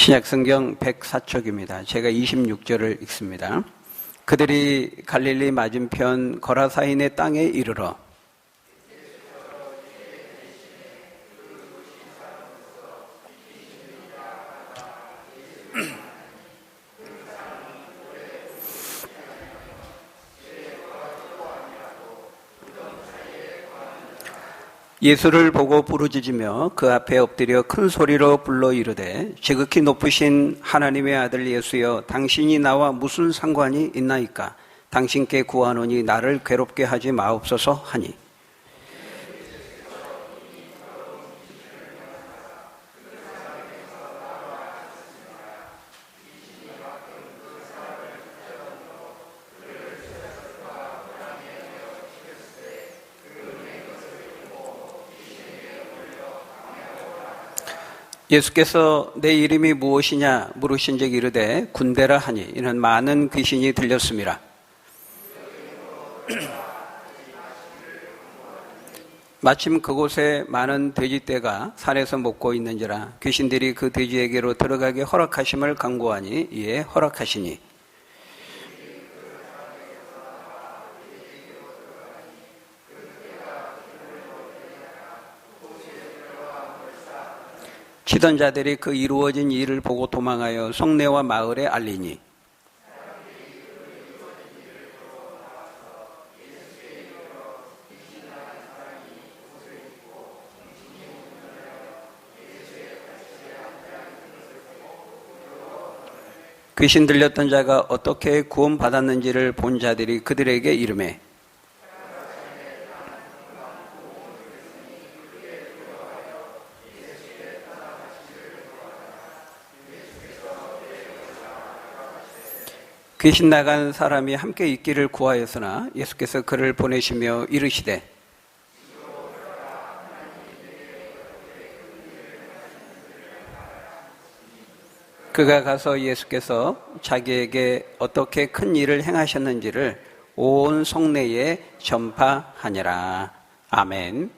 신약성경 104쪽입니다. 제가 26절을 읽습니다. 그들이 갈릴리 맞은편 거라사인의 땅에 이르러 예수를 보고 부르짖으며 그 앞에 엎드려 큰 소리로 불러 이르되 지극히 높으신 하나님의 아들 예수여, 당신이 나와 무슨 상관이 있나이까? 당신께 구하노니 나를 괴롭게 하지 마옵소서 하니, 예수께서 내 이름이 무엇이냐 물으신즉 이르되 군대라 하니, 이는 많은 귀신이 들렸음이라. 마침 그곳에 많은 돼지떼가 산에서 먹고 있는지라 귀신들이 그 돼지에게로 들어가게 허락하심을 간구하니 이에 허락하시니, 치던 자들이 그 이루어진 일을 보고 도망하여 성내와 마을에 알리니, 귀신 들렸던 자가 어떻게 구원받았는지를 본 자들이 그들에게 이르매 귀신 나간 사람이 함께 있기를 구하였으나 예수께서 그를 보내시며 이르시되 그가 가서 예수께서 자기에게 어떻게 큰 일을 행하셨는지를 온 성내에 전파하니라. 아멘.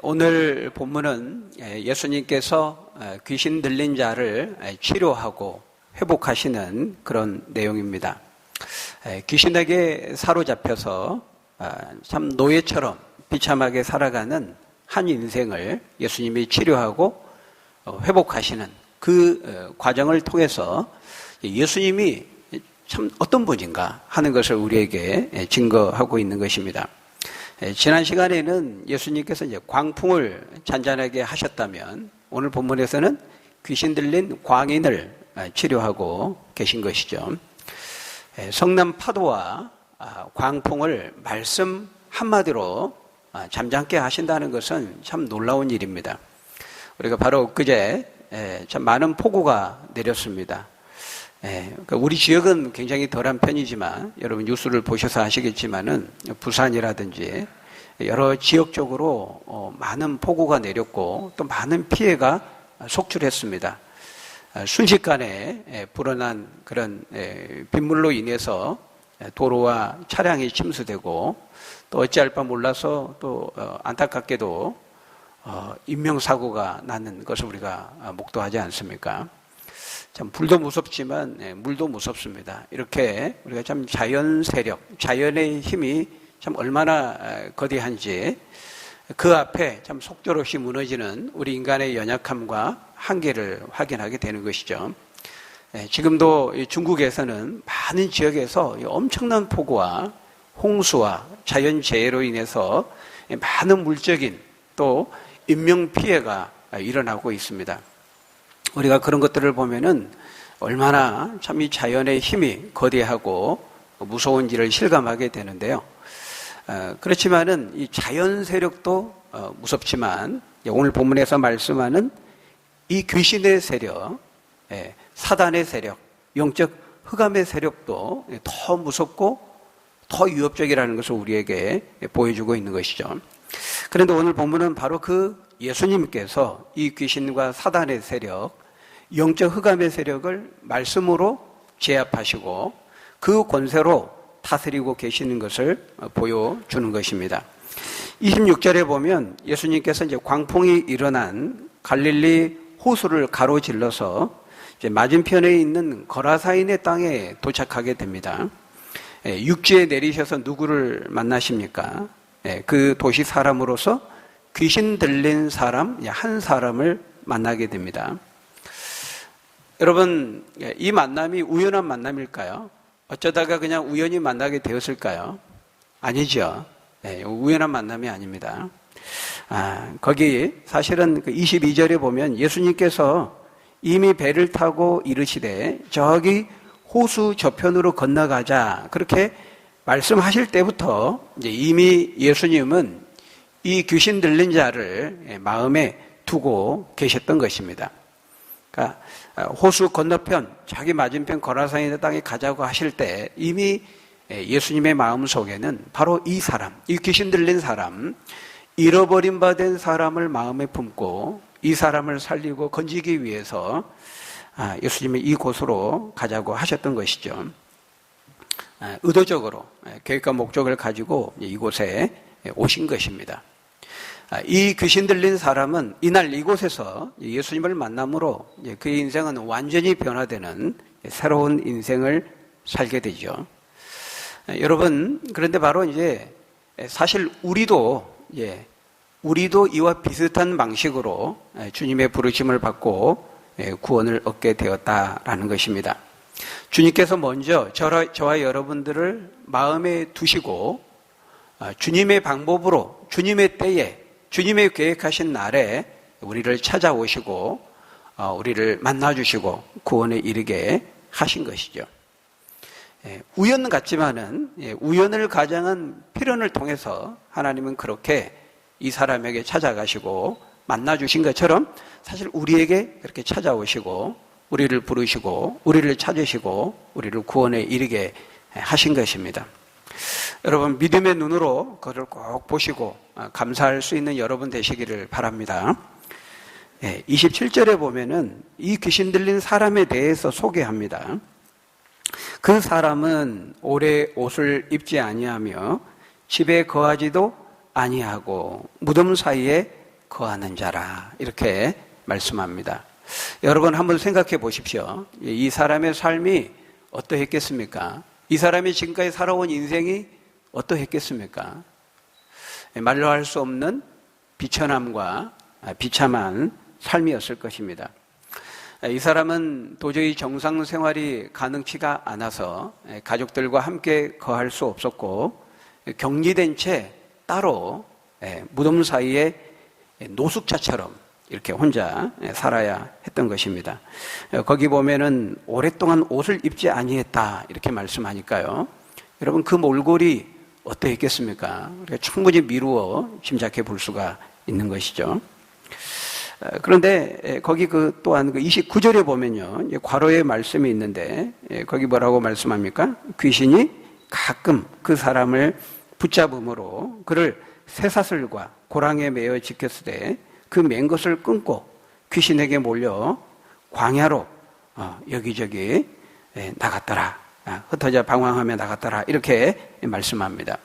오늘 본문은 예수님께서 귀신 들린 자를 치료하고 회복하시는 그런 내용입니다. 귀신에게 사로잡혀서 참 노예처럼 비참하게 살아가는 한 인생을 예수님이 치료하고 회복하시는 그 과정을 통해서 예수님이 참 어떤 분인가 하는 것을 우리에게 증거하고 있는 것입니다. 지난 시간에는 예수님께서 이제 광풍을 잔잔하게 하셨다면, 오늘 본문에서는 귀신 들린 광인을 치료하고 계신 것이죠. 성난 파도와 광풍을 말씀 한마디로 잠잠케 하신다는 것은 참 놀라운 일입니다. 우리가 바로 엊그제 참 많은 폭우가 내렸습니다. 우리 지역은 굉장히 덜한 편이지만 여러분 뉴스를 보셔서 아시겠지만은 부산이라든지 여러 지역적으로 많은 폭우가 내렸고 또 많은 피해가 속출했습니다. 순식간에 불어난 그런 빗물로 인해서 도로와 차량이 침수되고 또 어찌할 바 몰라서 또 안타깝게도 인명사고가 나는 것을 우리가 목도하지 않습니까? 참 불도 무섭지만 물도 무섭습니다. 이렇게 우리가 참 자연 세력, 자연의 힘이 참 얼마나 거대한지 그 앞에 참 속절없이 무너지는 우리 인간의 연약함과 한계를 확인하게 되는 것이죠. 지금도 중국에서는 많은 지역에서 엄청난 폭우와 홍수와 자연재해로 인해서 많은 물적인 또 인명피해가 일어나고 있습니다. 우리가 그런 것들을 보면은 얼마나 참 이 자연의 힘이 거대하고 무서운지를 실감하게 되는데요. 그렇지만은 이 자연 세력도 무섭지만 오늘 본문에서 말씀하는 이 귀신의 세력, 사단의 세력, 영적 흑암의 세력도 더 무섭고 더 위협적이라는 것을 우리에게 보여주고 있는 것이죠. 그런데 오늘 본문은 바로 그 예수님께서 이 귀신과 사단의 세력, 영적 흑암의 세력을 말씀으로 제압하시고 그 권세로 다스리고 계시는 것을 보여주는 것입니다. 26절에 보면 예수님께서 이제 광풍이 일어난 갈릴리 호수를 가로질러서 이제 맞은편에 있는 거라사인의 땅에 도착하게 됩니다. 육지에 내리셔서 누구를 만나십니까? 그 도시 사람으로서 귀신 들린 사람 한 사람을 만나게 됩니다. 여러분, 이 만남이 우연한 만남일까요? 어쩌다가 그냥 우연히 만나게 되었을까요? 아니죠. 우연한 만남이 아닙니다. 거기 사실은 그 22절에 보면 예수님께서 이미 배를 타고 이르시되 저기 호수 저편으로 건너가자 그렇게 말씀하실 때부터 이제 이미 예수님은 이 귀신 들린 자를 마음에 두고 계셨던 것입니다. 그러니까 호수 건너편 자기 맞은편 거라사인의 땅에 가자고 하실 때 이미 예수님의 마음 속에는 바로 이 사람, 이 귀신 들린 사람, 잃어버린 바 된 사람을 마음에 품고 이 사람을 살리고 건지기 위해서 예수님이 이곳으로 가자고 하셨던 것이죠. 의도적으로 계획과 목적을 가지고 이곳에 오신 것입니다. 이 귀신 들린 사람은 이날 이곳에서 예수님을 만남으로 그의 인생은 완전히 변화되는 새로운 인생을 살게 되죠. 여러분, 그런데 바로 이제 사실 우리도 이와 비슷한 방식으로 주님의 부르심을 받고 구원을 얻게 되었다라는 것입니다. 주님께서 먼저 저와 여러분들을 마음에 두시고 주님의 방법으로 주님의 때에 주님의 계획하신 날에 우리를 찾아오시고 우리를 만나주시고 구원에 이르게 하신 것이죠. 우연 같지만은 우연을 가장한 필연을 통해서 하나님은 그렇게 이 사람에게 찾아가시고 만나주신 것처럼 사실 우리에게 그렇게 찾아오시고 우리를 부르시고 우리를 찾으시고 우리를 구원에 이르게 하신 것입니다. 여러분, 믿음의 눈으로 그것을 꼭 보시고 감사할 수 있는 여러분 되시기를 바랍니다. 27절에 보면은 이 귀신 들린 사람에 대해서 소개합니다. 그 사람은 오래 옷을 입지 아니하며 집에 거하지도 아니하고 무덤 사이에 거하는 자라 이렇게 말씀합니다. 여러분 한번 생각해 보십시오. 이 사람의 삶이 어떠했겠습니까? 이 사람이 지금까지 살아온 인생이 어떠했겠습니까? 말로 할 수 없는 비천함과 비참한 삶이었을 것입니다. 이 사람은 도저히 정상 생활이 가능치가 않아서 가족들과 함께 거할 수 없었고 격리된 채 따로 무덤 사이에 노숙자처럼 이렇게 혼자 살아야 했던 것입니다. 거기 보면은 오랫동안 옷을 입지 아니했다 이렇게 말씀하니까요. 여러분 그 몰골이 어떠했겠습니까? 우리가 충분히 미루어 짐작해 볼 수가 있는 것이죠. 그런데 거기 또한 29절에 보면요, 괄호의 말씀이 있는데 거기 뭐라고 말씀합니까? 귀신이 가끔 그 사람을 붙잡음으로 그를 쇠사슬과 고랑에 매어 지켰으되 그 맨 것을 끊고 귀신에게 몰려 광야로 여기저기 나갔더라. 흩어져 방황하며 나갔더라. 이렇게 말씀합니다.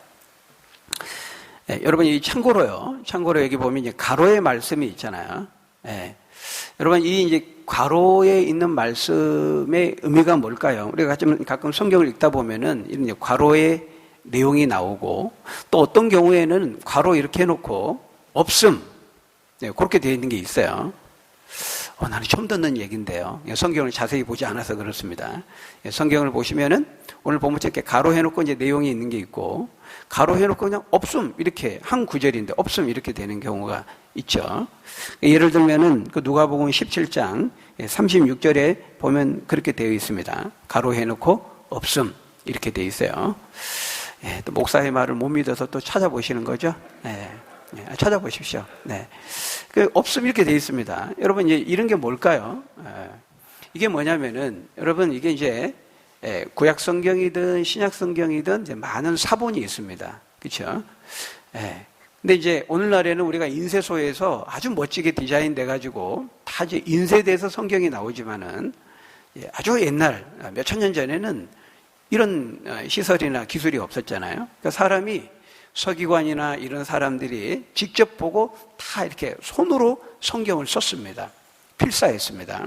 여러분 이 참고로 여기 보면 이제 가로의 말씀이 있잖아요. 여러분 이 이제 괄호에 있는 말씀의 의미가 뭘까요? 우리가 가끔 성경을 읽다 보면은 이런 이제 괄호의 내용이 나오고 또 어떤 경우에는 괄호 이렇게 해놓고 없음 그렇게 되어 있는 게 있어요. 나는 처음 듣는 얘기인데요. 성경을 자세히 보지 않아서 그렇습니다. 성경을 보시면은 오늘 본문에 이렇게 가로 해놓고 이제 내용이 있는 게 있고 가로 해놓고 그냥 없음 이렇게 한 구절인데 없음 이렇게 되는 경우가 있죠. 예를 들면은 그 누가복음 17장 36절에 보면 그렇게 되어 있습니다. 가로 해놓고 없음 이렇게 되어 있어요. 또 목사의 말을 못 믿어서 또 찾아보시는 거죠. 찾아보십시오. 없음 이렇게 되어 있습니다. 여러분 이제 이런 게 뭘까요? 이게 뭐냐면은 여러분 이게 이제 구약 성경이든 신약 성경이든 이제 많은 사본이 있습니다. 그렇죠? 근데 이제 오늘날에는 우리가 인쇄소에서 아주 멋지게 디자인돼 가지고 다 이제 인쇄돼서 성경이 나오지만은 아주 옛날 몇천 년 전에는 이런 시설이나 기술이 없었잖아요. 그러니까 사람이 서기관이나 이런 사람들이 직접 보고 다 이렇게 손으로 성경을 썼습니다. 필사했습니다.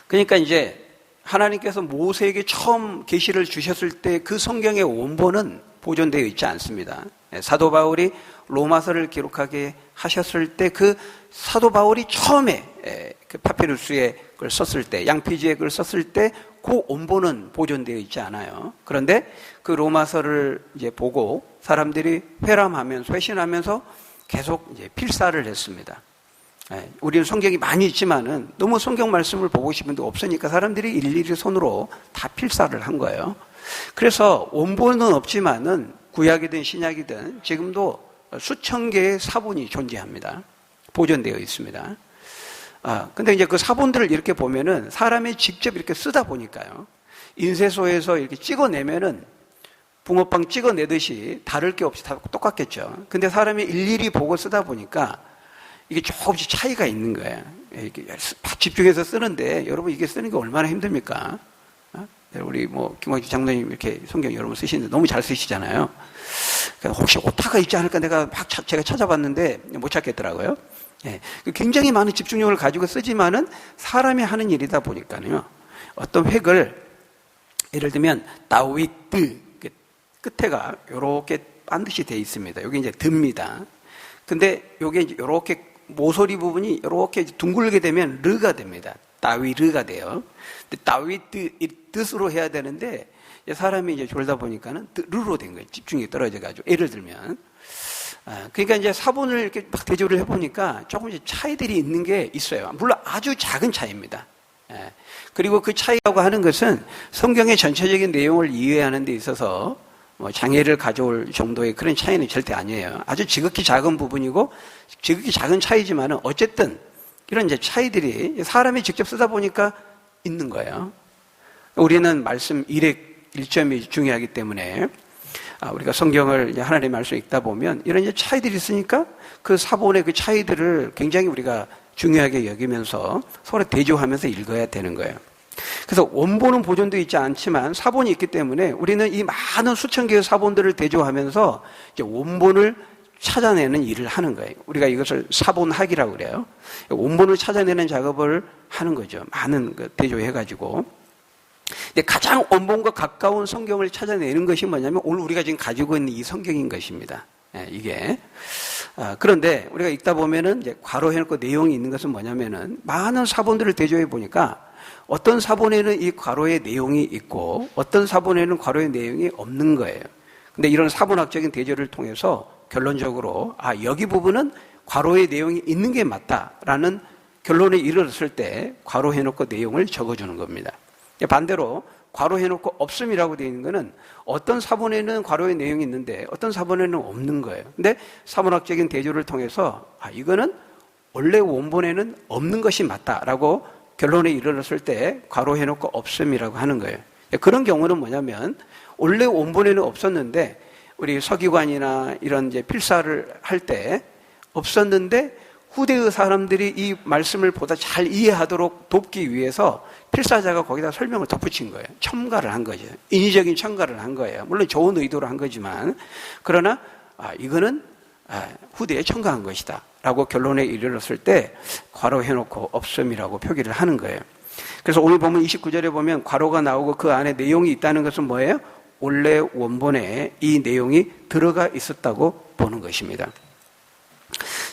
그러니까 이제 하나님께서 모세에게 처음 계시를 주셨을 때 그 성경의 원본은 보존되어 있지 않습니다. 사도 바울이 로마서를 기록하게 하셨을 때 그 사도 바울이 처음에 그 파피루스에 그걸 썼을 때, 양피지에 그걸 썼을 때 그 원본은 보존되어 있지 않아요. 그런데 그 로마서를 이제 보고 사람들이 회신하면서 계속 이제 필사를 했습니다. 우리는 성경이 많이 있지만은 너무 성경 말씀을 보고 싶은 데 없으니까 사람들이 일일이 손으로 다 필사를 한 거예요. 그래서 원본은 없지만은 구약이든 신약이든 지금도 수천 개의 사본이 존재합니다. 보존되어 있습니다. 근데 이제 그 사본들을 이렇게 보면은 사람이 직접 이렇게 쓰다 보니까요. 인쇄소에서 이렇게 찍어내면은 붕어빵 찍어내듯이 다를 게 없이 다 똑같겠죠. 근데 사람이 일일이 보고 쓰다 보니까 이게 조금씩 차이가 있는 거예요. 이렇게 집중해서 쓰는데 여러분 이게 쓰는 게 얼마나 힘듭니까? 우리 김광식 장로님 이렇게 성경 여러분 쓰시는데 너무 잘 쓰시잖아요. 혹시 오타가 있지 않을까 제가 찾아봤는데 못 찾겠더라고요. 굉장히 많은 집중력을 가지고 쓰지만은 사람이 하는 일이다 보니까요. 어떤 획을 예를 들면 다윗드 끝에가 이렇게 반드시 돼 있습니다. 여기 이제 듭니다. 근데 여기 이제 이렇게 모서리 부분이 이렇게 둥글게 되면 르가 됩니다. 다윗르가 돼요. 근데 다윗드 뜻으로 해야 되는데 사람이 이제 졸다 보니까는 르로 된 거예요. 집중이 떨어져가지고. 예를 들면. 그러니까 이제 사본을 이렇게 막 대조를 해보니까 조금씩 차이들이 있는 게 있어요. 물론 아주 작은 차이입니다. 그리고 그 차이라고 하는 것은 성경의 전체적인 내용을 이해하는 데 있어서 장애를 가져올 정도의 그런 차이는 절대 아니에요. 아주 지극히 작은 부분이고 지극히 작은 차이지만은 어쨌든 이런 이제 차이들이 사람이 직접 쓰다 보니까 있는 거예요. 우리는 말씀 일점이 중요하기 때문에 우리가 성경을 이제 하나님의 말씀 읽다 보면 이런 이제 차이들이 있으니까 그 사본의 그 차이들을 굉장히 우리가 중요하게 여기면서 서로 대조하면서 읽어야 되는 거예요. 그래서 원본은 보존되어 있지 않지만 사본이 있기 때문에 우리는 이 많은 수천 개의 사본들을 대조하면서 이제 원본을 찾아내는 일을 하는 거예요. 우리가 이것을 사본학이라고 그래요. 원본을 찾아내는 작업을 하는 거죠. 많은 대조해가지고. 근데 가장 원본과 가까운 성경을 찾아내는 것이 뭐냐면 오늘 우리가 지금 가지고 있는 이 성경인 것입니다. 이게. 그런데 우리가 읽다 보면은 이제 괄호해놓고 내용이 있는 것은 뭐냐면은 많은 사본들을 대조해 보니까 어떤 사본에는 이 괄호의 내용이 있고 어떤 사본에는 괄호의 내용이 없는 거예요. 근데 이런 사본학적인 대조를 통해서 결론적으로 여기 부분은 괄호의 내용이 있는 게 맞다라는 결론에 이르렀을 때 괄호해놓고 내용을 적어주는 겁니다. 반대로 괄호해놓고 없음이라고 되어 있는 거는 어떤 사본에는 괄호의 내용이 있는데 어떤 사본에는 없는 거예요. 근데 사본학적인 대조를 통해서 이거는 원래 원본에는 없는 것이 맞다라고 결론에 이르렀을 때 괄호해놓고 없음이라고 하는 거예요. 그런 경우는 뭐냐면 원래 원본에는 없었는데 우리 서기관이나 이런 이제 필사를 할 때 없었는데 후대의 사람들이 이 말씀을 보다 잘 이해하도록 돕기 위해서 필사자가 거기다 설명을 덧붙인 거예요. 첨가를 한 거죠. 인위적인 첨가를 한 거예요. 물론 좋은 의도로 한 거지만 그러나 이거는 후대에 첨가한 것이다 라고 결론에 이르렀을 때 괄호해놓고 없음이라고 표기를 하는 거예요. 그래서 오늘 보면 29절에 보면 괄호가 나오고 그 안에 내용이 있다는 것은 뭐예요? 원래 원본에 이 내용이 들어가 있었다고 보는 것입니다.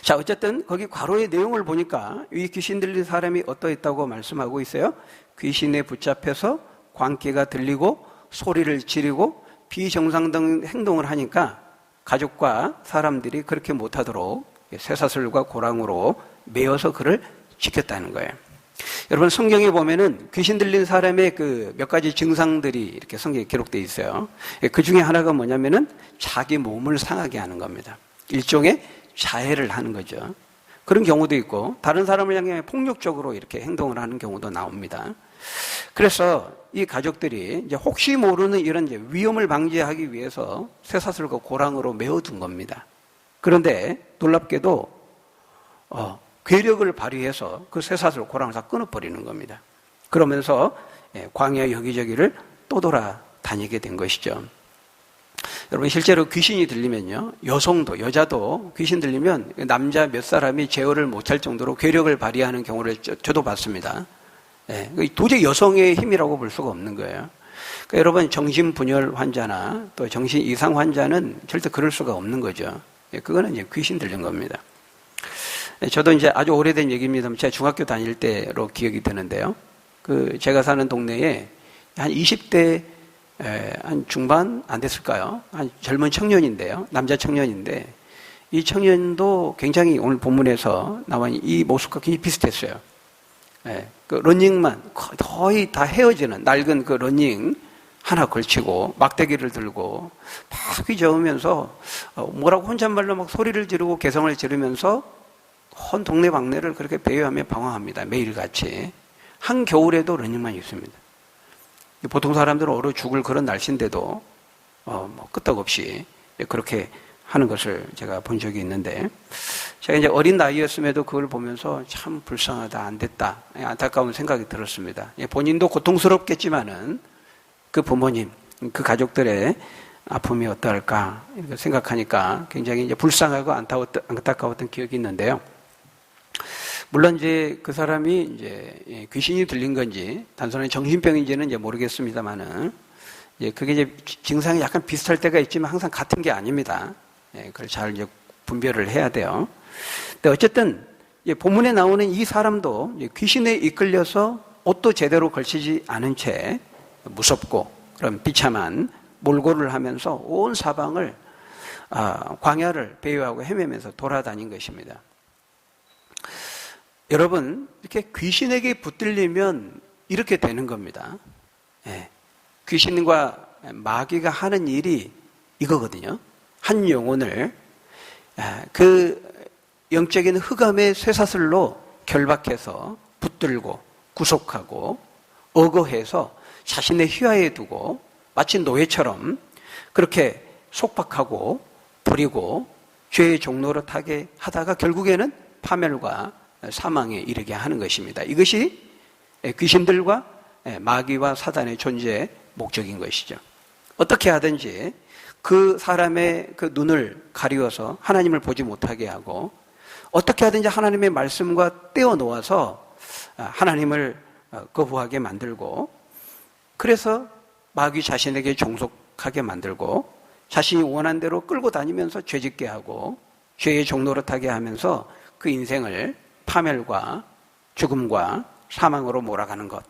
자, 어쨌든 거기 괄호의 내용을 보니까 이 귀신 들린 사람이 어떠했다고 말씀하고 있어요? 귀신에 붙잡혀서 광기가 들리고 소리를 지르고 비정상적인 행동을 하니까 가족과 사람들이 그렇게 못하도록 쇠사슬과 고랑으로 메어서 그를 지켰다는 거예요. 여러분 성경에 보면은 귀신 들린 사람의 그 몇 가지 증상들이 이렇게 성경에 기록되어 있어요. 그 중에 하나가 뭐냐면은 자기 몸을 상하게 하는 겁니다. 일종의 자해를 하는 거죠. 그런 경우도 있고 다른 사람을 향해 폭력적으로 이렇게 행동을 하는 경우도 나옵니다. 그래서 이 가족들이 이제 혹시 모르는 이런 이제 위험을 방지하기 위해서 쇠사슬과 고랑으로 메어둔 겁니다. 그런데 놀랍게도 괴력을 발휘해서 그 쇠사슬 고랑을 다 끊어버리는 겁니다. 그러면서 광야 여기저기를 떠돌아다니게 된 것이죠. 여러분 실제로 귀신이 들리면요, 여자도 귀신 들리면 남자 몇 사람이 제어를 못할 정도로 괴력을 발휘하는 경우를 저도 봤습니다. 예, 도저히 여성의 힘이라고 볼 수가 없는 거예요. 그러니까 여러분 정신분열 환자나 또 정신 이상 환자는 절대 그럴 수가 없는 거죠. 예, 그거는 이제 귀신 들린 겁니다. 예, 저도 이제 아주 오래된 얘기입니다. 제가 중학교 다닐 때로 기억이 되는데요. 제가 사는 동네에 한 20대 한 중반 안 됐을까요? 한 젊은 청년인데요. 남자 청년인데 이 청년도 굉장히 오늘 본문에서 나온 이 모습과 굉장히 비슷했어요. 예, 러닝만 거의 다 헤어지는 낡은 러닝 하나 걸치고 막대기를 들고 막 휘저으면서 뭐라고 혼잣말로 막 소리를 지르고 개성을 지르면서 온 동네 방네를 그렇게 배회하며 방황합니다. 매일같이. 한겨울에도 러닝만 있습니다. 보통 사람들은 얼어 죽을 그런 날씨인데도 뭐 끄떡없이 그렇게 하는 것을 제가 본 적이 있는데, 제가 이제 어린 나이였음에도 그걸 보면서 참 불쌍하다, 안 됐다, 안타까운 생각이 들었습니다. 본인도 고통스럽겠지만은 그 부모님, 그 가족들의 아픔이 어떨까 생각하니까 굉장히 이제 불쌍하고 안타까웠던 기억이 있는데요. 물론 이제 그 사람이 이제 귀신이 들린 건지 단순한 정신병인지는 이제 모르겠습니다만은, 그게 이제 증상이 약간 비슷할 때가 있지만 항상 같은 게 아닙니다. 그걸 잘 이제 분별을 해야 돼요. 근데 어쨌든 본문에 나오는 이 사람도 귀신에 이끌려서 옷도 제대로 걸치지 않은 채 무섭고 그런 비참한 몰골을 하면서 온 사방을 광야를 배회하고 헤매면서 돌아다닌 것입니다. 여러분, 이렇게 귀신에게 붙들리면 이렇게 되는 겁니다. 귀신과 마귀가 하는 일이 이거거든요. 한 영혼을 그 영적인 흑암의 쇠사슬로 결박해서 붙들고 구속하고 억어해서 자신의 휘하에 두고 마치 노예처럼 그렇게 속박하고 부리고 죄의 종로로 타게 하다가 결국에는 파멸과 사망에 이르게 하는 것입니다. 이것이 귀신들과 마귀와 사단의 존재의 목적인 것이죠. 어떻게 하든지 그 사람의 그 눈을 가리워서 하나님을 보지 못하게 하고, 어떻게 하든지 하나님의 말씀과 떼어놓아서 하나님을 거부하게 만들고, 그래서 마귀 자신에게 종속하게 만들고 자신이 원한 대로 끌고 다니면서 죄짓게 하고 죄의 종로로 타게 하면서 그 인생을 파멸과 죽음과 사망으로 몰아가는 것,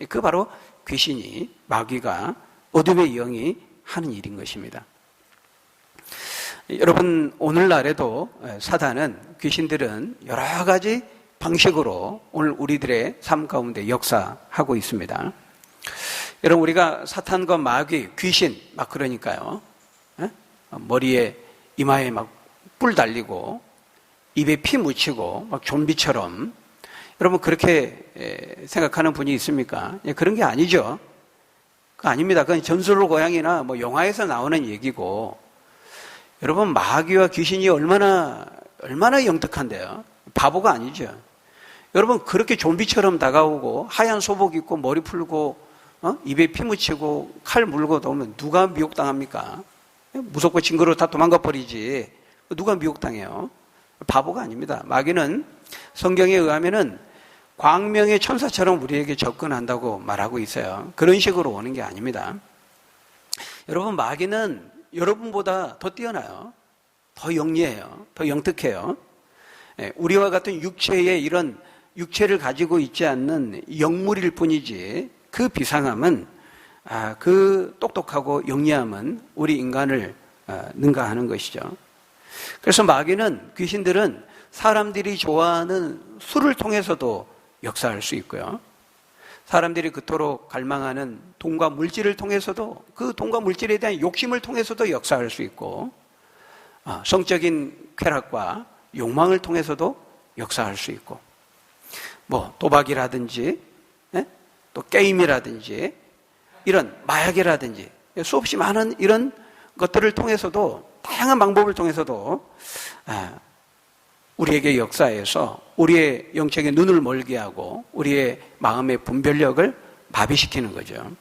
그 바로 귀신이, 마귀가, 어둠의 영이 하는 일인 것입니다. 여러분, 오늘날에도 사단은, 귀신들은 여러 가지 방식으로 오늘 우리들의 삶 가운데 역사하고 있습니다. 여러분, 우리가 사탄과 마귀, 귀신 막 그러니까요, 머리에 이마에 막 뿔 달리고 입에 피 묻히고 막 좀비처럼, 여러분 그렇게 생각하는 분이 있습니까? 그런 게 아니죠. 그거 아닙니다. 그건 전설의 고향이나 뭐 영화에서 나오는 얘기고, 여러분 마귀와 귀신이 얼마나 영특한데요. 바보가 아니죠. 여러분 그렇게 좀비처럼 다가오고 하얀 소복 입고 머리 풀고 입에 피 묻히고 칼 물고 나오면 누가 미혹당합니까? 무섭고 징그러워 다 도망가 버리지 누가 미혹당해요? 바보가 아닙니다. 마귀는 성경에 의하면은 광명의 천사처럼 우리에게 접근한다고 말하고 있어요. 그런 식으로 오는 게 아닙니다. 여러분, 마귀는 여러분보다 더 뛰어나요. 더 영리해요. 더 영특해요. 우리와 같은 육체의 이런 육체를 가지고 있지 않는 영물일 뿐이지, 그 비상함은, 그 똑똑하고 영리함은 우리 인간을 능가하는 것이죠. 그래서 마귀는, 귀신들은 사람들이 좋아하는 술을 통해서도 역사할 수 있고요. 사람들이 그토록 갈망하는 돈과 물질을 통해서도, 그 돈과 물질에 대한 욕심을 통해서도 역사할 수 있고, 성적인 쾌락과 욕망을 통해서도 역사할 수 있고, 뭐 도박이라든지 또 게임이라든지 이런 마약이라든지 수없이 많은 이런 것들을 통해서도, 다양한 방법을 통해서도 우리에게 역사해서 우리의 영적인 눈을 멀게 하고 우리의 마음의 분별력을 마비시키는 거죠.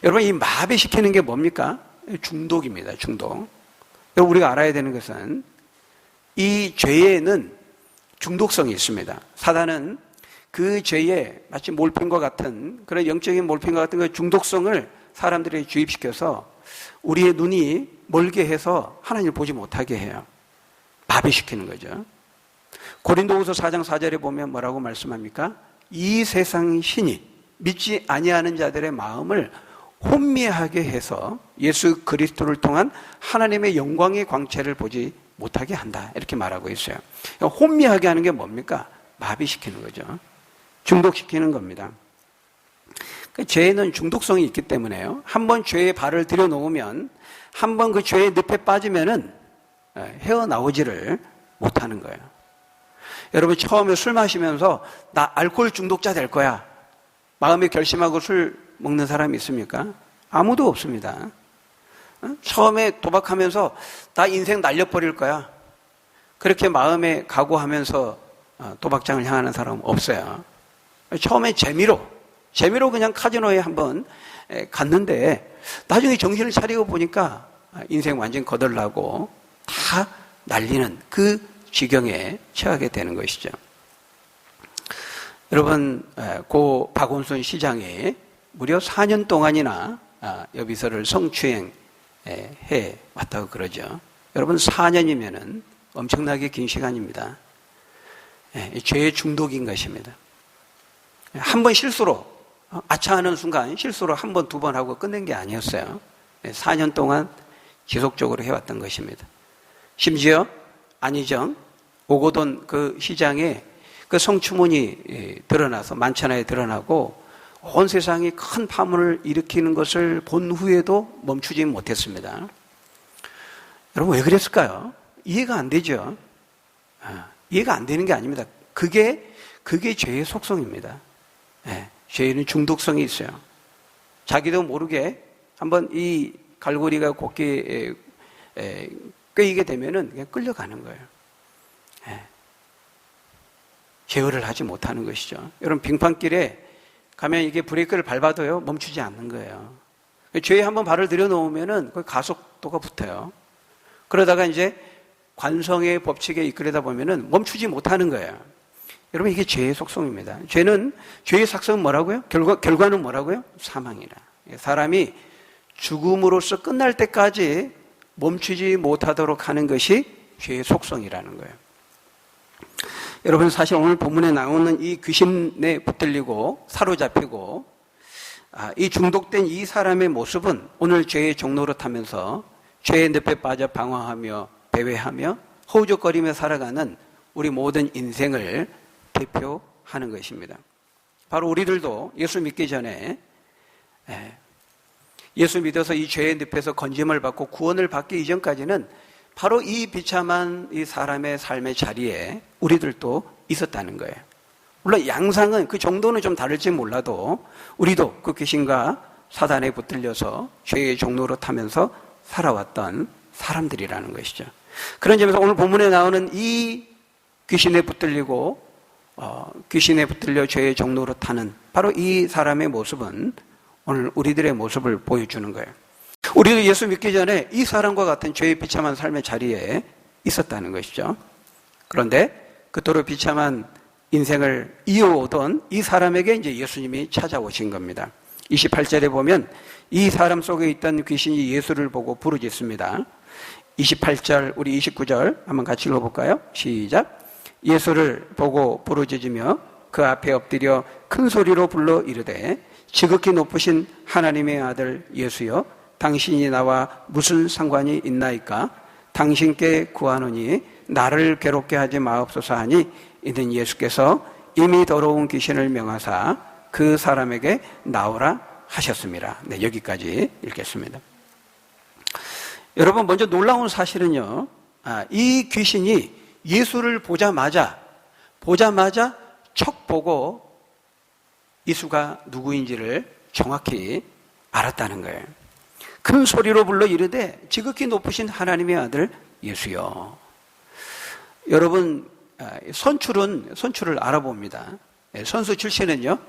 여러분, 이 마비시키는 게 뭡니까? 중독입니다. 중독. 우리가 알아야 되는 것은 이 죄에는 중독성이 있습니다. 사단은 그 죄에 마치 몰핀과 같은 그런 영적인 몰핀과 같은 그 중독성을 사람들에게 주입시켜서 우리의 눈이 멀게 해서 하나님을 보지 못하게 해요. 마비시키는 거죠. 고린도후서 4장 4절에 보면 뭐라고 말씀합니까? 이 세상 신이 믿지 아니하는 자들의 마음을 혼미하게 해서 예수 그리스도를 통한 하나님의 영광의 광채를 보지 못하게 한다. 이렇게 말하고 있어요. 혼미하게 하는 게 뭡니까? 마비시키는 거죠. 중독시키는 겁니다. 죄에는 중독성이 있기 때문에요. 한번 죄에 발을 들여놓으면 한번 그 죄의 늪에 빠지면은 헤어나오지를 못하는 거예요. 여러분 처음에 술 마시면서 나 알코올 중독자 될 거야. 마음에 결심하고 술 먹는 사람이 있습니까? 아무도 없습니다. 처음에 도박하면서 나 인생 날려버릴 거야. 그렇게 마음에 각오하면서 도박장을 향하는 사람은 없어요. 처음에 재미로 그냥 카지노에 한번 갔는데 나중에 정신을 차리고 보니까 인생 완전히 거덜나고 다 날리는 그 지경에 처하게 되는 것이죠. 여러분, 고 박원순 시장이 무려 4년 동안이나 여비서를 성추행해 왔다고 그러죠. 여러분 4년이면은 엄청나게 긴 시간입니다. 죄의 중독인 것입니다. 한 번 실수로 아차하는 순간 실수로 한 번, 두 번 하고 끝낸 게 아니었어요. 4년 동안 지속적으로 해왔던 것입니다. 심지어 안희정 오고돈 그 시장에 그 성추문이 드러나서 만천하에 드러나고 온 세상이 큰 파문을 일으키는 것을 본 후에도 멈추지 못했습니다. 여러분 왜 그랬을까요? 이해가 안 되죠. 이해가 안 되는 게 아닙니다. 그게 죄의 속성입니다. 죄에는 중독성이 있어요. 자기도 모르게 한번 이 갈고리가 곱게 꿰이게 되면은 그냥 끌려가는 거예요. 제어를 하지 못하는 것이죠. 여러분 빙판길에 가면 이게 브레이크를 밟아도요 멈추지 않는 거예요. 죄에 한번 발을 들여놓으면은 거기 가속도가 붙어요. 그러다가 이제 관성의 법칙에 이끌려다 보면은 멈추지 못하는 거예요. 여러분 이게 죄의 속성입니다. 죄의 삭성은 뭐라고요? 결과는 뭐라고요? 사망이라. 사람이 죽음으로써 끝날 때까지 멈추지 못하도록 하는 것이 죄의 속성이라는 거예요. 여러분 사실 오늘 본문에 나오는 이 귀신에 붙들리고 사로잡히고 이 중독된 이 사람의 모습은 오늘 죄의 종로로 타면서 죄의 늪에 빠져 방황하며 배회하며 허우적거리며 살아가는 우리 모든 인생을 대표하는 것입니다. 바로 우리들도 예수 믿기 전에 예수 믿어서 이 죄의 늪에서 건짐을 받고 구원을 받기 이전까지는 바로 이 비참한 이 사람의 삶의 자리에 우리들도 있었다는 거예요. 물론 양상은 그 정도는 좀 다를지 몰라도 우리도 그 귀신과 사단에 붙들려서 죄의 종로로 타면서 살아왔던 사람들이라는 것이죠. 그런 점에서 오늘 본문에 나오는 이 귀신에 붙들리고 귀신에 붙들려 죄의 종로로 타는 바로 이 사람의 모습은 오늘 우리들의 모습을 보여주는 거예요. 우리도 예수 믿기 전에 이 사람과 같은 죄의 비참한 삶의 자리에 있었다는 것이죠. 그런데 그토록 비참한 인생을 이어오던 이 사람에게 이제 예수님이 찾아오신 겁니다. 28절에 보면 이 사람 속에 있던 귀신이 예수를 보고 부르짖습니다. 28절, 우리 29절 한번 같이 읽어볼까요? 시작. 예수를 보고 부르짖으며 그 앞에 엎드려 큰 소리로 불러 이르되 지극히 높으신 하나님의 아들 예수여 당신이 나와 무슨 상관이 있나이까? 당신께 구하노니 나를 괴롭게 하지 마옵소서 하니 이는 예수께서 이미 더러운 귀신을 명하사 그 사람에게 나오라 하셨습니다. 네, 여기까지 읽겠습니다. 여러분 먼저 놀라운 사실은요, 이 귀신이 예수를 보자마자 척 보고 예수가 누구인지를 정확히 알았다는 거예요. 큰 소리로 불러 이르되 지극히 높으신 하나님의 아들 예수여. 여러분 선출을 알아봅니다. 선수 출신은요,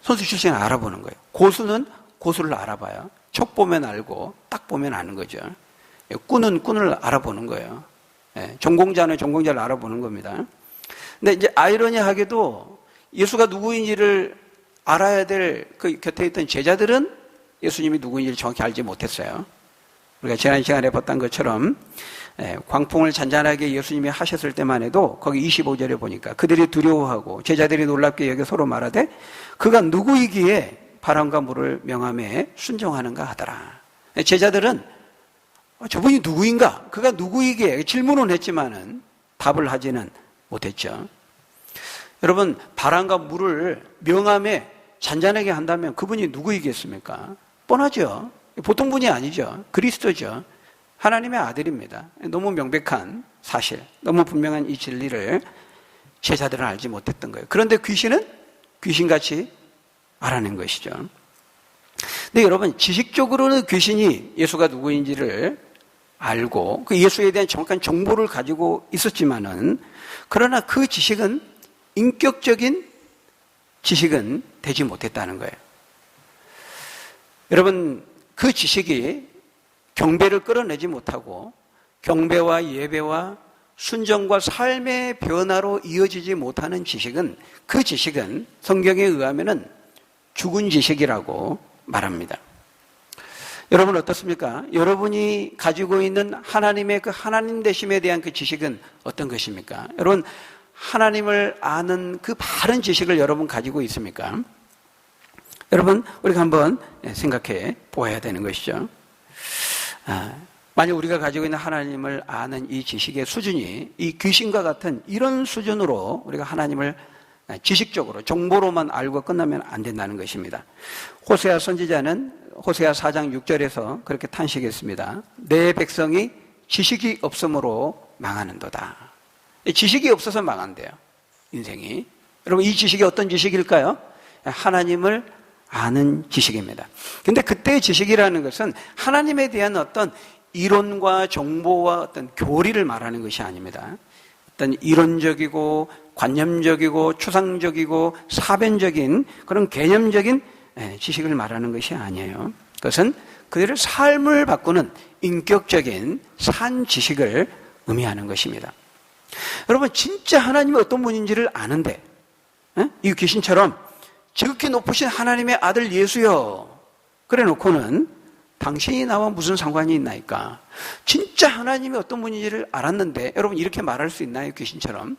선수 출신을 알아보는 거예요. 고수는 고수를 알아봐요. 촉 보면 알고 딱 보면 아는 거죠. 꾼은 꾼을 알아보는 거예요. 전공자는 전공자를 알아보는 겁니다. 근데 이제 아이러니하게도 예수가 누구인지를 알아야 될 그 곁에 있던 제자들은 예수님이 누구인지를 정확히 알지 못했어요. 우리가 지난 시간에 봤던 것처럼 광풍을 잔잔하게 예수님이 하셨을 때만 해도 거기 25절에 보니까 그들이 두려워하고 제자들이 놀랍게 여겨 서로 말하되 그가 누구이기에 바람과 물을 명함에 순종하는가 하더라. 제자들은 저분이 누구인가? 그가 누구이기에 질문은 했지만은 답을 하지는 못했죠. 여러분, 바람과 물을 명함에 잔잔하게 한다면 그분이 누구이겠습니까? 뻔하죠. 보통 분이 아니죠. 그리스도죠. 하나님의 아들입니다. 너무 명백한 사실, 너무 분명한 이 진리를 제자들은 알지 못했던 거예요. 그런데 귀신은 귀신같이 알아낸 것이죠. 근데 여러분, 지식적으로는 귀신이 예수가 누구인지를 알고 그 예수에 대한 정확한 정보를 가지고 있었지만은 그러나 그 지식은 인격적인 지식은 되지 못했다는 거예요. 여러분, 그 지식이 경배를 끌어내지 못하고 경배와 예배와 순종과 삶의 변화로 이어지지 못하는 지식은 그 지식은 성경에 의하면은 죽은 지식이라고 말합니다. 여러분 어떻습니까? 여러분이 가지고 있는 하나님의 그 하나님 되심에 대한 그 지식은 어떤 것입니까? 여러분 하나님을 아는 그 바른 지식을 여러분 가지고 있습니까? 여러분 우리가 한번 생각해 보아야 되는 것이죠. 만약 우리가 가지고 있는 하나님을 아는 이 지식의 수준이 이 귀신과 같은 이런 수준으로 우리가 하나님을 지식적으로 정보로만 알고 끝나면 안 된다는 것입니다. 호세아 선지자는 호세아 4장 6절에서 그렇게 탄식했습니다. 내 백성이 지식이 없으므로 망하는도다. 지식이 없어서 망한대요. 인생이. 여러분 이 지식이 어떤 지식일까요? 하나님을 아는 지식입니다. 근데 그때의 지식이라는 것은 하나님에 대한 어떤 이론과 정보와 어떤 교리를 말하는 것이 아닙니다. 어떤 이론적이고 관념적이고 추상적이고 사변적인 그런 개념적인 지식을 말하는 것이 아니에요. 그것은 그들의 삶을 바꾸는 인격적인 산 지식을 의미하는 것입니다. 여러분 진짜 하나님이 어떤 분인지를 아는데 이 귀신처럼 지극히 높으신 하나님의 아들 예수여 그래 놓고는 당신이 나와 무슨 상관이 있나이까? 진짜 하나님이 어떤 분인지를 알았는데 여러분 이렇게 말할 수 있나요? 귀신처럼?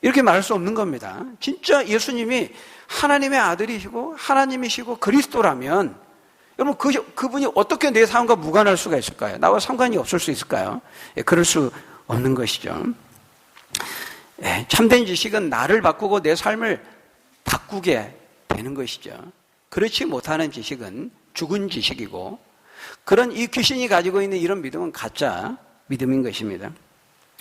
이렇게 말할 수 없는 겁니다. 진짜 예수님이 하나님의 아들이시고 하나님이시고 그리스도라면 여러분 그분이 어떻게 내 삶과 무관할 수가 있을까요? 나와 상관이 없을 수 있을까요? 그럴 수 없는 것이죠. 참된 지식은 나를 바꾸고 내 삶을 바꾸게 되는 것이죠. 그렇지 못하는 지식은 죽은 지식이고 그런 이 귀신이 가지고 있는 이런 믿음은 가짜 믿음인 것입니다.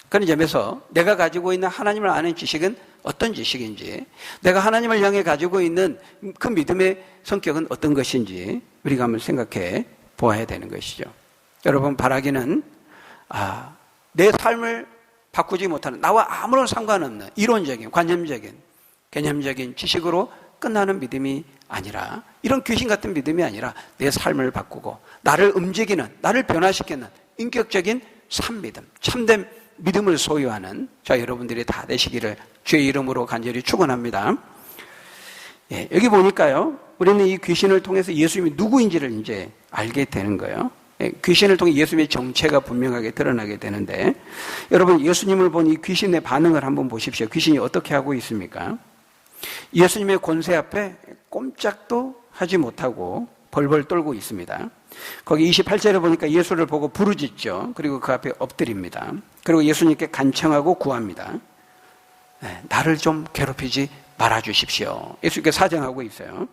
그런 점에서 내가 가지고 있는 하나님을 아는 지식은 어떤 지식인지 내가 하나님을 향해 가지고 있는 그 믿음의 성격은 어떤 것인지 우리가 한번 생각해 보아야 되는 것이죠. 여러분 바라기는 내 삶을 바꾸지 못하는 나와 아무런 상관없는 이론적인 관념적인 개념적인 지식으로 끝나는 믿음이 아니라 이런 귀신 같은 믿음이 아니라 내 삶을 바꾸고 나를 움직이는 나를 변화시키는 인격적인 산믿음 참된 믿음을 소유하는 저 여러분들이 다 되시기를 주의 이름으로 간절히 축원합니다. 여기 보니까요 우리는 이 귀신을 통해서 예수님이 누구인지를 이제 알게 되는 거예요. 귀신을 통해 예수님의 정체가 분명하게 드러나게 되는데 여러분 예수님을 본 이 귀신의 반응을 한번 보십시오. 귀신이 어떻게 하고 있습니까? 예수님의 권세 앞에 꼼짝도 하지 못하고 벌벌 떨고 있습니다. 거기 28절에 보니까 예수를 보고 부르짖죠. 그리고 그 앞에 엎드립니다. 그리고 예수님께 간청하고 구합니다. 나를 좀 괴롭히지 말아주십시오. 예수님께 사정하고 있어요.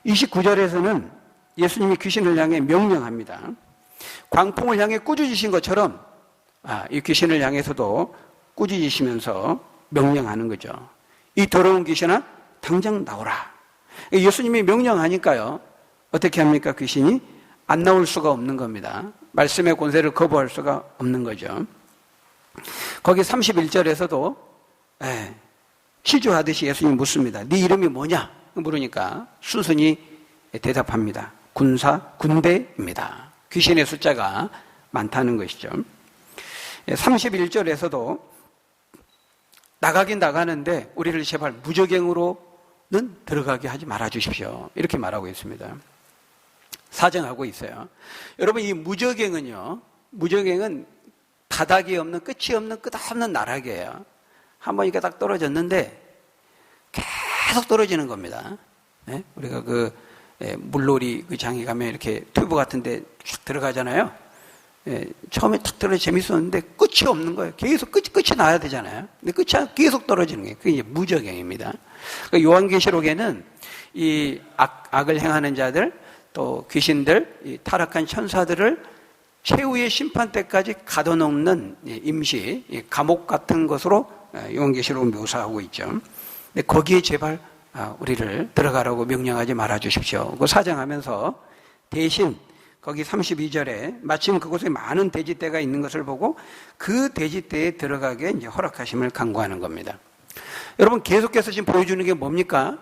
29절에서는 예수님이 귀신을 향해 명령합니다. 광풍을 향해 꾸짖으신 것처럼 이 귀신을 향해서도 꾸짖으시면서 명령하는 거죠. 이 더러운 귀신아 당장 나오라. 예수님이 명령하니까요. 어떻게 합니까? 귀신이 안 나올 수가 없는 겁니다. 말씀의 권세를 거부할 수가 없는 거죠. 거기 31절에서도 치주하듯이 예수님이 묻습니다. 네 이름이 뭐냐? 물으니까 순순히 대답합니다. 군대입니다. 귀신의 숫자가 많다는 것이죠. 31절에서도 나가긴 나가는데 우리를 제발 무저갱으로는 들어가게 하지 말아 주십시오. 이렇게 말하고 있습니다. 사정하고 있어요. 여러분, 이 무저갱은요, 무저갱은 바닥이 없는, 끝이 없는, 끝없는 나락이에요. 한번 이게 딱 떨어졌는데 계속 떨어지는 겁니다. 네? 우리가 물놀이 그 장에 가면 이렇게 튜브 같은데 쫙 들어가잖아요. 처음에 탁 들어 재밌었는데 끝이 없는 거예요. 계속 끝이 나야 되잖아요. 근데 끝이 계속 떨어지는 거예요. 그게 이제 무저갱입니다. 그러니까 요한계시록에는 이 악을 행하는 자들, 또 귀신들, 이 타락한 천사들을 최후의 심판 때까지 가둬놓는 임시 감옥 같은 것으로 요한계시록을 묘사하고 있죠. 근데 거기에 제발 우리를 들어가라고 명령하지 말아 주십시오. 그거 사정하면서 대신 거기 32절에 마침 그곳에 많은 돼지떼가 있는 것을 보고 그 돼지떼에 들어가게 이제 허락하심을 간구하는 겁니다. 여러분, 계속해서 지금 보여주는 게 뭡니까?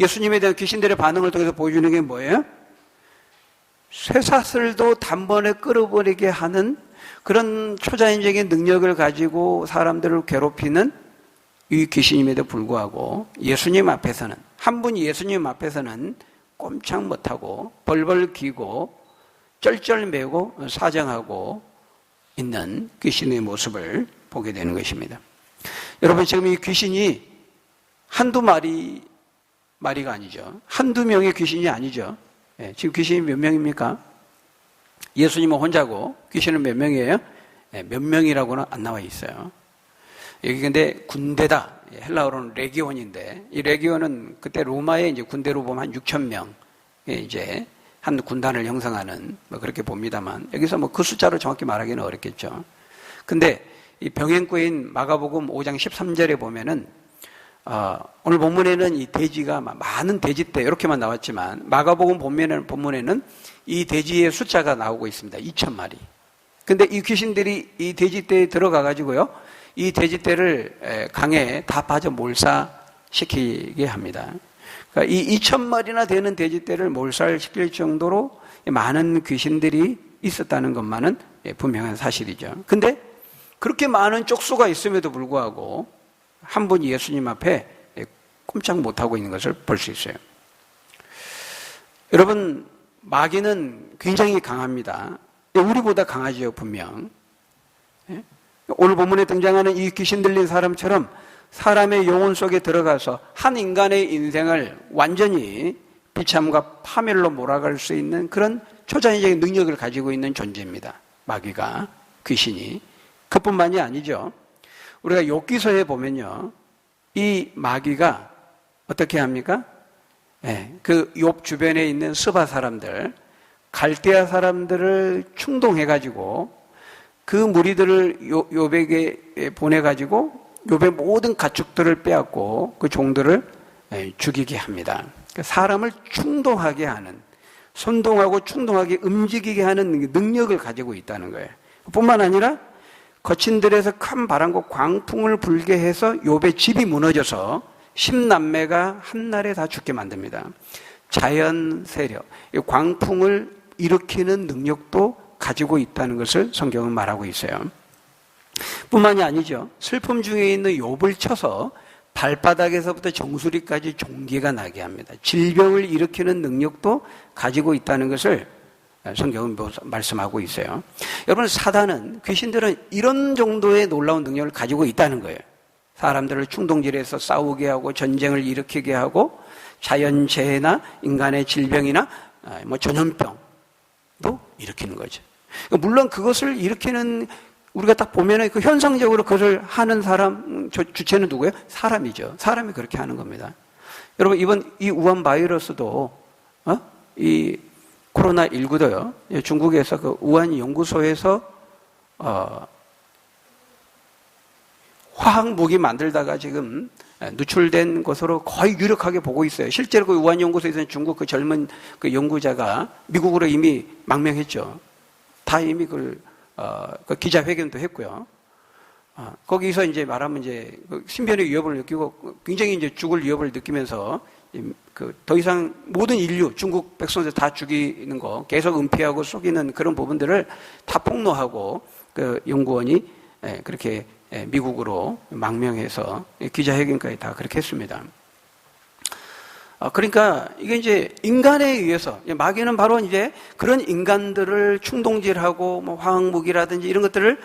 예수님에 대한 귀신들의 반응을 통해서 보여주는 게 뭐예요? 쇠사슬도 단번에 끌어버리게 하는 그런 초자연적인 능력을 가지고 사람들을 괴롭히는 이 귀신임에도 불구하고 예수님 앞에서는, 한 분 예수님 앞에서는 꼼짝 못하고 벌벌 기고 쩔쩔매고 사정하고 있는 귀신의 모습을 보게 되는 것입니다. 여러분, 지금 이 귀신이 한두 마리가 아니죠. 한두 명의 귀신이 아니죠. 지금 귀신이 몇 명입니까? 예수님은 혼자고 귀신은 몇 명이에요? 몇 명이라고는 안 나와 있어요. 여기 근데 군대다. 헬라어로는 레기온인데, 이 레기온은 그때 로마의 이제 군대로 보면 한 6천 명의 이제 한 군단을 형성하는 그렇게 봅니다만, 여기서 그 숫자로 정확히 말하기는 어렵겠죠. 근데 이 병행구인 마가복음 5장 13절에 보면은 오늘 본문에는 이 돼지가 많은 돼지떼 이렇게만 나왔지만 마가복음 본문에는 이 돼지의 숫자가 나오고 있습니다. 2,000마리. 근데 이 귀신들이 이 돼지떼에 들어가 가지고요, 이 돼지떼를 강에 다 빠져 몰살시키게 합니다. 그러니까 이 2,000마리나 되는 돼지떼를 몰살시킬 정도로 많은 귀신들이 있었다는 것만은 분명한 사실이죠. 근데 그렇게 많은 쪽수가 있음에도 불구하고 한 분이 예수님 앞에 꼼짝 못하고 있는 것을 볼 수 있어요. 여러분, 마귀는 굉장히 강합니다. 우리보다 강하죠, 분명. 오늘 본문에 등장하는 이 귀신 들린 사람처럼 사람의 영혼 속에 들어가서 한 인간의 인생을 완전히 비참과 파멸로 몰아갈 수 있는 그런 초자연적인 능력을 가지고 있는 존재입니다. 마귀가, 귀신이. 그뿐만이 아니죠. 우리가 욥기서에 보면요, 이 마귀가 어떻게 합니까? 그 욥 주변에 있는 스바 사람들, 갈대아 사람들을 충동해가지고 그 무리들을 욥에게 보내가지고 욥의 모든 가축들을 빼앗고 그 종들을 죽이게 합니다. 사람을 충동하게 하는, 선동하고 충동하게 움직이게 하는 능력을 가지고 있다는 거예요. 뿐만 아니라 거친 들에서 큰 바람과 광풍을 불게 해서 욥의 집이 무너져서 10남매가 한날에 다 죽게 만듭니다. 자연 세력, 광풍을 일으키는 능력도 가지고 있다는 것을 성경은 말하고 있어요. 뿐만이 아니죠. 슬픔 중에 있는 욥을 쳐서 발바닥에서부터 정수리까지 종기가 나게 합니다. 질병을 일으키는 능력도 가지고 있다는 것을 성경은 말씀하고 있어요. 여러분, 사단은, 귀신들은 이런 정도의 놀라운 능력을 가지고 있다는 거예요. 사람들을 충동질해서 싸우게 하고 전쟁을 일으키게 하고 자연재해나 인간의 질병이나 전염병도 일으키는 거죠. 물론 그것을 일으키는, 우리가 딱 보면은 그 현상적으로 그것을 하는 사람, 주체는 누구예요? 사람이죠. 사람이 그렇게 하는 겁니다. 여러분, 이번 이 우한 바이러스도, 이 코로나19도요, 중국에서 그 우한 연구소에서, 화학 무기 만들다가 지금 누출된 것으로 거의 유력하게 보고 있어요. 실제로 그 우한 연구소에서는 중국 그 젊은 그 연구자가 미국으로 이미 망명했죠. 다 이미 그 기자회견도 했고요. 거기서 이제 말하면 이제 신변의 위협을 느끼고 굉장히 이제 죽을 위협을 느끼면서 더 이상 모든 인류, 중국 백성들 다 죽이는 거, 계속 은폐하고 속이는 그런 부분들을 다 폭로하고 그 연구원이 그렇게 미국으로 망명해서 기자회견까지 다 그렇게 했습니다. 그러니까 이게 이제 인간에 의해서, 마귀는 바로 이제 그런 인간들을 충동질하고 뭐 화학무기라든지 이런 것들을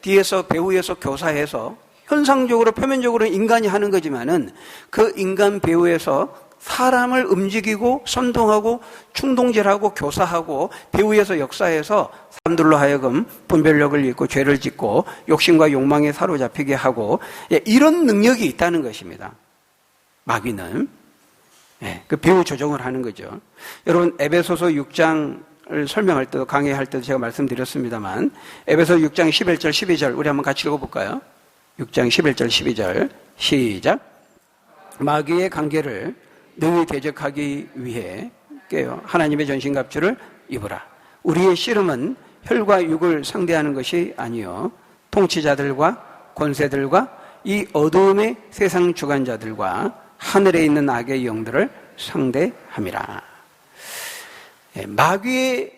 뒤에서 배후에서 교사해서 현상적으로 표면적으로 인간이 하는 거지만은 그 인간 배후에서 사람을 움직이고 선동하고 충동질하고 교사하고 배후에서 역사해서 사람들로 하여금 분별력을 잃고 죄를 짓고 욕심과 욕망에 사로잡히게 하고 이런 능력이 있다는 것입니다. 마귀는 그 배후 조정을 하는 거죠. 여러분 에베소서 6장을 설명할 때도 강의할 때도 제가 말씀드렸습니다만 에베소 6장 11절 12절 우리 한번 같이 읽어볼까요? 6장 11절 12절 시작. 마귀의 관계를 능히 대적하기 위해 깨요. 하나님의 전신갑주를 입으라. 우리의 씨름은 혈과 육을 상대하는 것이 아니요 통치자들과 권세들과 이 어두움의 세상 주관자들과 하늘에 있는 악의 영들을 상대함이라. 마귀의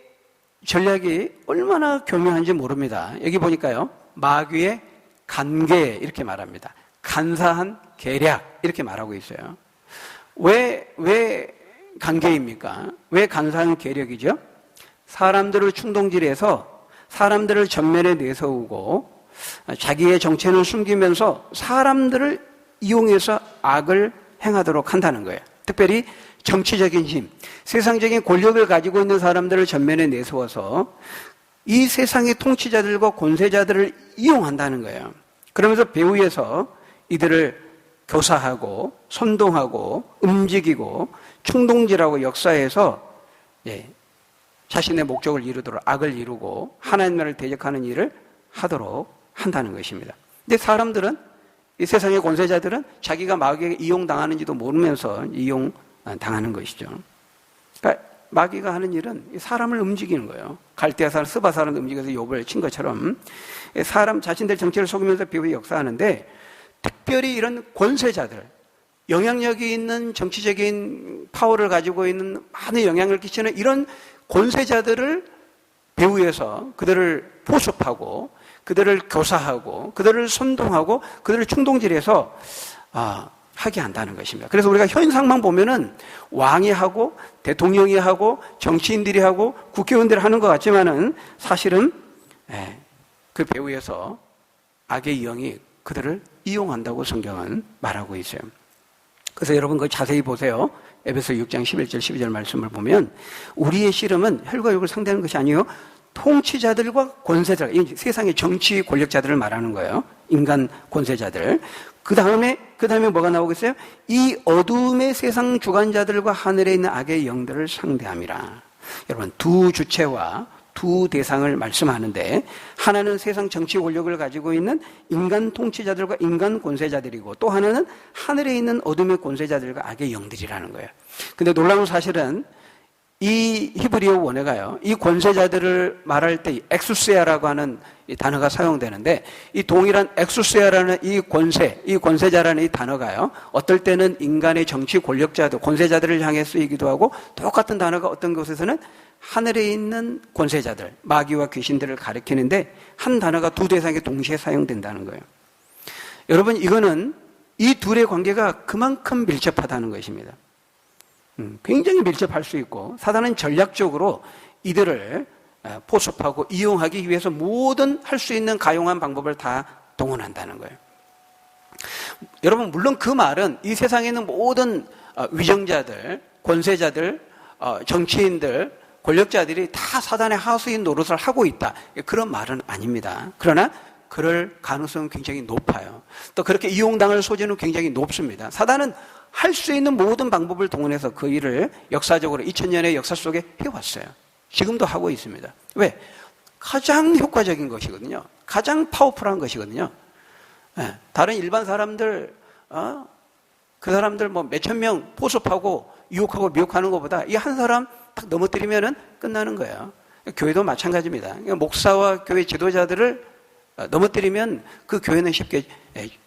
전략이 얼마나 교묘한지 모릅니다. 여기 보니까요, 마귀의 간계 이렇게 말합니다. 간사한 계략 이렇게 말하고 있어요. 왜 간계입니까? 왜 간사한 계략이죠? 사람들을 충동질해서 사람들을 전면에 내세우고 자기의 정체를 숨기면서 사람들을 이용해서 악을 행하도록 한다는 거예요. 특별히 정치적인 힘, 세상적인 권력을 가지고 있는 사람들을 전면에 내세워서 이 세상의 통치자들과 권세자들을 이용한다는 거예요. 그러면서 배후에서 이들을 교사하고 선동하고 움직이고 충동질하고 역사해서 자신의 목적을 이루도록 악을 이루고 하나님을 대적하는 일을 하도록 한다는 것입니다. 근데 사람들은 이 세상의 권세자들은 자기가 마귀에게 이용당하는지도 모르면서 이용당하는 것이죠. 그러니까 마귀가 하는 일은 사람을 움직이는 거예요. 갈대아 사람, 스바 사람을 움직여서 욥을 친 것처럼 사람 자신들 정체를 속이면서 비우에 역사하는데 특별히 이런 권세자들, 영향력이 있는 정치적인 파워를 가지고 있는 많은 영향을 끼치는 이런 권세자들을 배후에서 그들을 포섭하고 그들을 교사하고 그들을 선동하고 그들을 충동질해서 하게 한다는 것입니다. 그래서 우리가 현상만 보면은 왕이 하고 대통령이 하고 정치인들이 하고 국회의원들이 하는 것 같지만은 사실은 그 배후에서 악의 영이 그들을 이용한다고 성경은 말하고 있어요. 그래서 여러분 그거 자세히 보세요. 에베소 6장 11절 12절 말씀을 보면 우리의 씨름은 혈과 육을 상대하는 것이 아니요 통치자들과 권세자들, 세상의 정치 권력자들을 말하는 거예요. 인간 권세자들. 그 다음에 뭐가 나오겠어요? 이 어두움의 세상 주관자들과 하늘에 있는 악의 영들을 상대함이라. 여러분 두 주체와 두 대상을 말씀하는데 하나는 세상 정치 권력을 가지고 있는 인간 통치자들과 인간 권세자들이고 또 하나는 하늘에 있는 어둠의 권세자들과 악의 영들이라는 거예요. 근데 놀라운 사실은 이 히브리어 원어가요, 이 권세자들을 말할 때 엑수세아라고 하는 이 단어가 사용되는데 이 동일한 엑수세아라는 이 권세자라는 이 단어가요, 어떨 때는 인간의 정치 권력자들, 권세자들을 향해 쓰이기도 하고 똑같은 단어가 어떤 곳에서는 하늘에 있는 권세자들, 마귀와 귀신들을 가리키는데 한 단어가 두 대상에 동시에 사용된다는 거예요. 여러분 이거는 이 둘의 관계가 그만큼 밀접하다는 것입니다. 굉장히 밀접할 수 있고 사단은 전략적으로 이들을 포섭하고 이용하기 위해서 모든 할 수 있는 가용한 방법을 다 동원한다는 거예요. 여러분 물론 그 말은 이 세상에 있는 모든 위정자들, 권세자들, 정치인들, 권력자들이 다 사단의 하수인 노릇을 하고 있다, 그런 말은 아닙니다. 그러나 그럴 가능성은 굉장히 높아요. 또 그렇게 이용당할 소지는 굉장히 높습니다. 사단은 할 수 있는 모든 방법을 동원해서 그 일을 역사적으로 2000년의 역사 속에 해왔어요. 지금도 하고 있습니다. 왜? 가장 효과적인 것이거든요. 가장 파워풀한 것이거든요. 다른 일반 사람들, 그 사람들 뭐 몇천 명 포섭하고 유혹하고 미혹하는 것보다 이 한 사람 딱 넘어뜨리면은 끝나는 거예요. 교회도 마찬가지입니다. 목사와 교회 지도자들을 넘어뜨리면 그 교회는 쉽게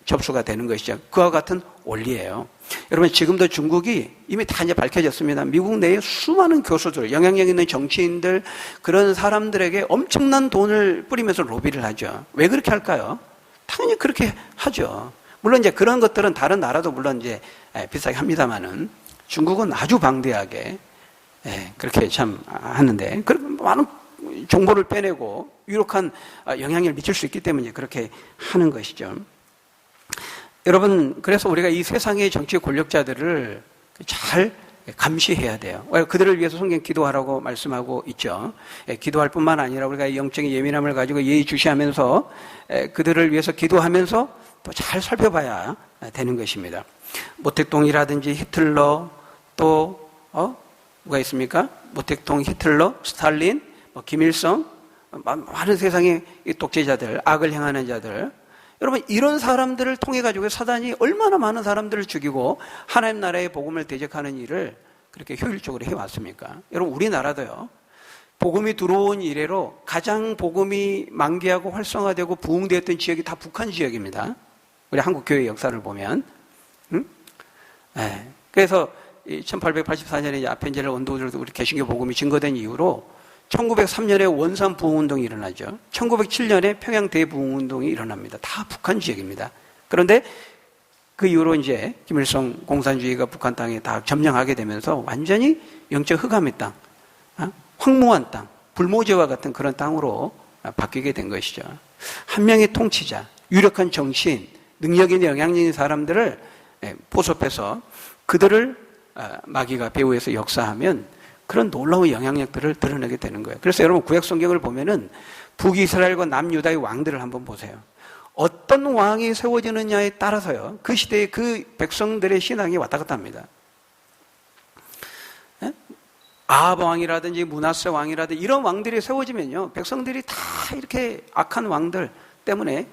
접수가 되는 것이죠. 그와 같은 원리예요. 여러분, 지금도 중국이 이미 다 이제 밝혀졌습니다. 미국 내에 수많은 교수들, 영향력 있는 정치인들, 그런 사람들에게 엄청난 돈을 뿌리면서 로비를 하죠. 왜 그렇게 할까요? 당연히 그렇게 하죠. 물론 이제 그런 것들은 다른 나라도 물론 이제 비싸게 합니다만은 중국은 아주 방대하게 그렇게 참 하는데, 많은 정보를 빼내고 유력한 영향력을 미칠 수 있기 때문에 그렇게 하는 것이죠. 여러분, 그래서 우리가 이 세상의 정치 권력자들을 잘 감시해야 돼요. 그들을 위해서 성경 기도하라고 말씀하고 있죠. 기도할 뿐만 아니라 우리가 영적인 예민함을 가지고 예의주시하면서 그들을 위해서 기도하면서 또 잘 살펴봐야 되는 것입니다. 모택동이라든지 히틀러, 또 누가 있습니까? 모택동, 히틀러, 스탈린, 김일성, 많은 세상의 독재자들, 악을 행하는 자들, 여러분, 이런 사람들을 통해 가지고 사단이 얼마나 많은 사람들을 죽이고 하나님 나라의 복음을 대적하는 일을 그렇게 효율적으로 해왔습니까? 여러분, 우리나라도요, 복음이 들어온 이래로 가장 복음이 만개하고 활성화되고 부흥되었던 지역이 다 북한 지역입니다. 우리 한국 교회 역사를 보면, 그래서 1884년에 아펜젤 원도들 우리 개신교 복음이 증거된 이후로 1903년에 원산 부흥운동이 일어나죠. 1907년에 평양 대부흥운동이 일어납니다. 다 북한 지역입니다. 그런데 그 이후로 이제 김일성 공산주의가 북한 땅에 다 점령하게 되면서 완전히 영적 흑암의 땅, 황무한 땅, 불모제와 같은 그런 땅으로 바뀌게 된 것이죠. 한 명의 통치자, 유력한 정치인, 능력 있는 영향력 있는 사람들을 포섭해서 그들을 마귀가 배후에서 역사하면 그런 놀라운 영향력들을 드러내게 되는 거예요. 그래서 여러분, 구약 성경을 보면은 북이스라엘과 남유다의 왕들을 한번 보세요. 어떤 왕이 세워지느냐에 따라서요, 그 시대에 그 백성들의 신앙이 왔다 갔다 합니다. 아합 왕이라든지 문하세 왕이라든지 이런 왕들이 세워지면요, 백성들이 다 이렇게 악한 왕들 때문에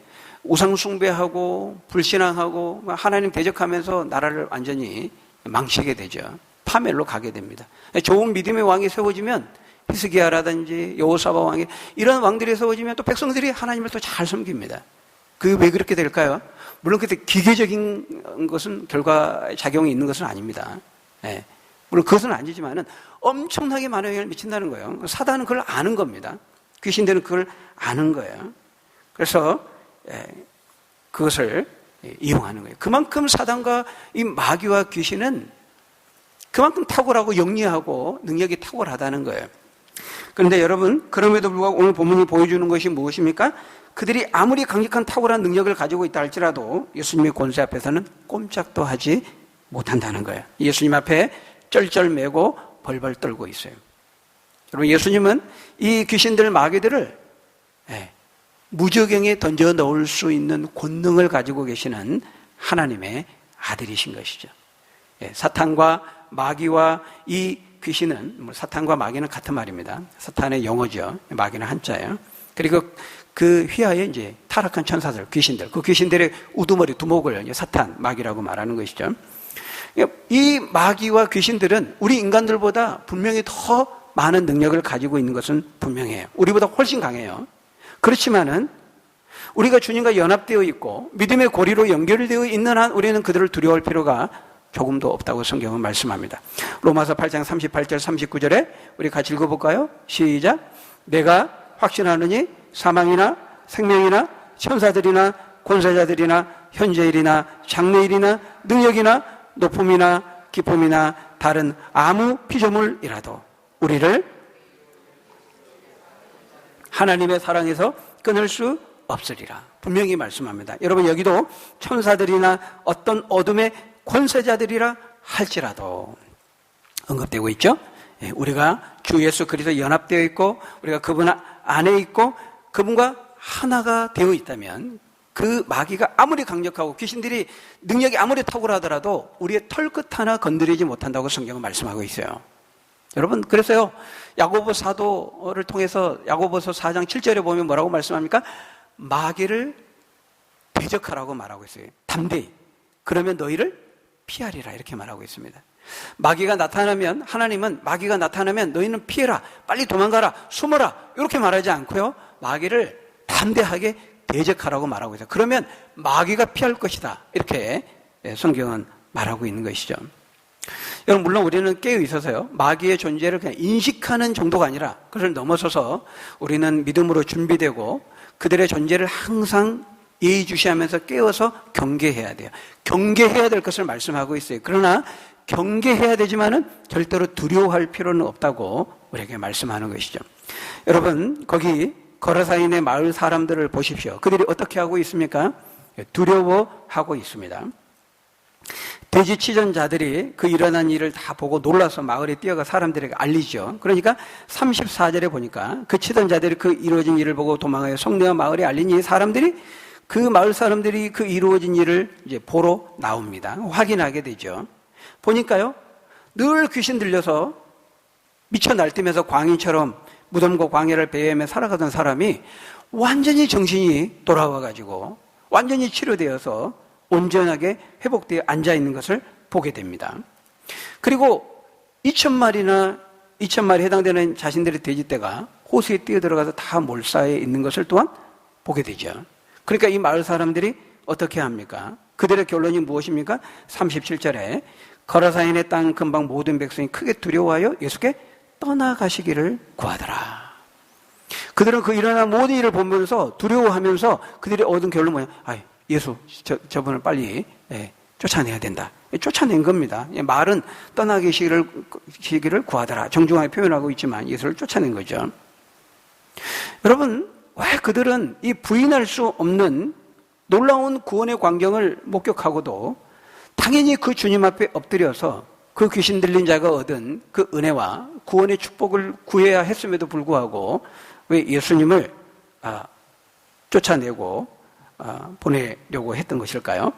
우상숭배하고 불신앙하고 하나님 대적하면서 나라를 완전히 망치게 되죠. 파멸로 가게 됩니다. 좋은 믿음의 왕이 세워지면 히스기야라든지 여호사밧 왕이, 이런 왕들이 세워지면 또 백성들이 하나님을 또 잘 섬깁니다. 그게 왜 그렇게 될까요? 물론 그때 기계적인 것은 결과 작용이 있는 것은 아닙니다. 물론 그것은 아니지만은 엄청나게 많은 영향을 미친다는 거예요. 사단은 그걸 아는 겁니다. 귀신들은 그걸 아는 거예요. 그래서 그것을 이용하는 거예요. 그만큼 사단과 이 마귀와 귀신은 그만큼 탁월하고 영리하고 능력이 탁월하다는 거예요. 그런데 여러분, 그럼에도 불구하고 오늘 본문이 보여주는 것이 무엇입니까? 그들이 아무리 강력한 탁월한 능력을 가지고 있다 할지라도 예수님의 권세 앞에서는 꼼짝도 하지 못한다는 거예요. 예수님 앞에 쩔쩔매고 벌벌 떨고 있어요. 여러분, 예수님은 이 귀신들, 마귀들을 무저경에 던져 넣을 수 있는 권능을 가지고 계시는 하나님의 아들이신 것이죠. 사탄과 마귀와 이 귀신은, 사탄과 마귀는 같은 말입니다. 사탄의 영어죠. 마귀는 한자예요. 그리고 그 휘하에 이제 타락한 천사들, 귀신들, 그 귀신들의 우두머리, 두목을 사탄, 마귀라고 말하는 것이죠. 이 마귀와 귀신들은 우리 인간들보다 분명히 더 많은 능력을 가지고 있는 것은 분명해요. 우리보다 훨씬 강해요. 그렇지만은 우리가 주님과 연합되어 있고 믿음의 고리로 연결되어 있는 한 우리는 그들을 두려워할 필요가 조금도 없다고 성경은 말씀합니다. 로마서 8장 38절 39절에 우리 같이 읽어볼까요? 시작. 내가 확신하느니 사망이나 생명이나 천사들이나 권세자들이나 현재일이나 장래일이나 능력이나 높음이나 깊음이나 다른 아무 피조물이라도 우리를 하나님의 사랑에서 끊을 수 없으리라. 분명히 말씀합니다. 여러분, 여기도 천사들이나 어떤 어둠의 권세자들이라 할지라도 언급되고 있죠. 우리가 주 예수 그리스도 연합되어 있고 우리가 그분 안에 있고 그분과 하나가 되어 있다면 그 마귀가 아무리 강력하고 귀신들이 능력이 아무리 탁월하더라도 우리의 털끝 하나 건드리지 못한다고 성경은 말씀하고 있어요. 여러분, 그래서요, 야고보 사도를 통해서 야고보서 4장 7절에 보면 뭐라고 말씀합니까? 마귀를 대적하라고 말하고 있어요. 담대히. 그러면 너희를 피하리라, 이렇게 말하고 있습니다. 마귀가 나타나면, 하나님은 마귀가 나타나면 너희는 피해라, 빨리 도망가라, 숨어라, 이렇게 말하지 않고요, 마귀를 담대하게 대적하라고 말하고 있어요. 그러면 마귀가 피할 것이다. 이렇게 성경은 말하고 있는 것이죠. 여러분, 물론 우리는 깨어 있어서요, 마귀의 존재를 그냥 인식하는 정도가 아니라 그걸 넘어서서 우리는 믿음으로 준비되고 그들의 존재를 항상 예의주시하면서 깨어서 경계해야 돼요. 경계해야 될 것을 말씀하고 있어요. 그러나 경계해야 되지만은 절대로 두려워할 필요는 없다고 우리에게 말씀하는 것이죠. 여러분, 거기 거라사인의 마을 사람들을 보십시오. 그들이 어떻게 하고 있습니까? 두려워하고 있습니다. 돼지치전자들이 그 일어난 일을 다 보고 놀라서 마을에 뛰어가 사람들에게 알리죠. 그러니까 34절에 보니까 그 치전자들이 그 이루어진 일을 보고 도망하여 성내와 마을에 알리니 사람들이 그 마을 사람들이 그 이루어진 일을 이제 보러 나옵니다. 확인하게 되죠. 보니까요, 늘 귀신 들려서 미쳐 날뛰면서 광인처럼 무덤과 광야를 배회하며 살아가던 사람이 완전히 정신이 돌아와가지고 완전히 치료되어서 온전하게 회복되어 앉아있는 것을 보게 됩니다. 그리고 2,000마리에 해당되는 자신들의 돼지떼가 호수에 뛰어들어가서 다 몰사해 있는 것을 또한 보게 되죠. 그러니까 이 마을 사람들이 어떻게 합니까? 그들의 결론이 무엇입니까? 37절에 거라사인의 땅 근방 모든 백성이 크게 두려워하여 예수께 떠나가시기를 구하더라. 그들은 그 일어난 모든 일을 보면서 두려워하면서 그들이 얻은 결론은 뭐냐? 예수, 저분을 빨리 쫓아내야 된다. 쫓아낸 겁니다. 말은 떠나가시기를 구하더라. 정중하게 표현하고 있지만 예수를 쫓아낸 거죠. 여러분, 왜 그들은 이 부인할 수 없는 놀라운 구원의 광경을 목격하고도 당연히 그 주님 앞에 엎드려서 그 귀신 들린 자가 얻은 그 은혜와 구원의 축복을 구해야 했음에도 불구하고 왜 예수님을 쫓아내고 보내려고 했던 것일까요?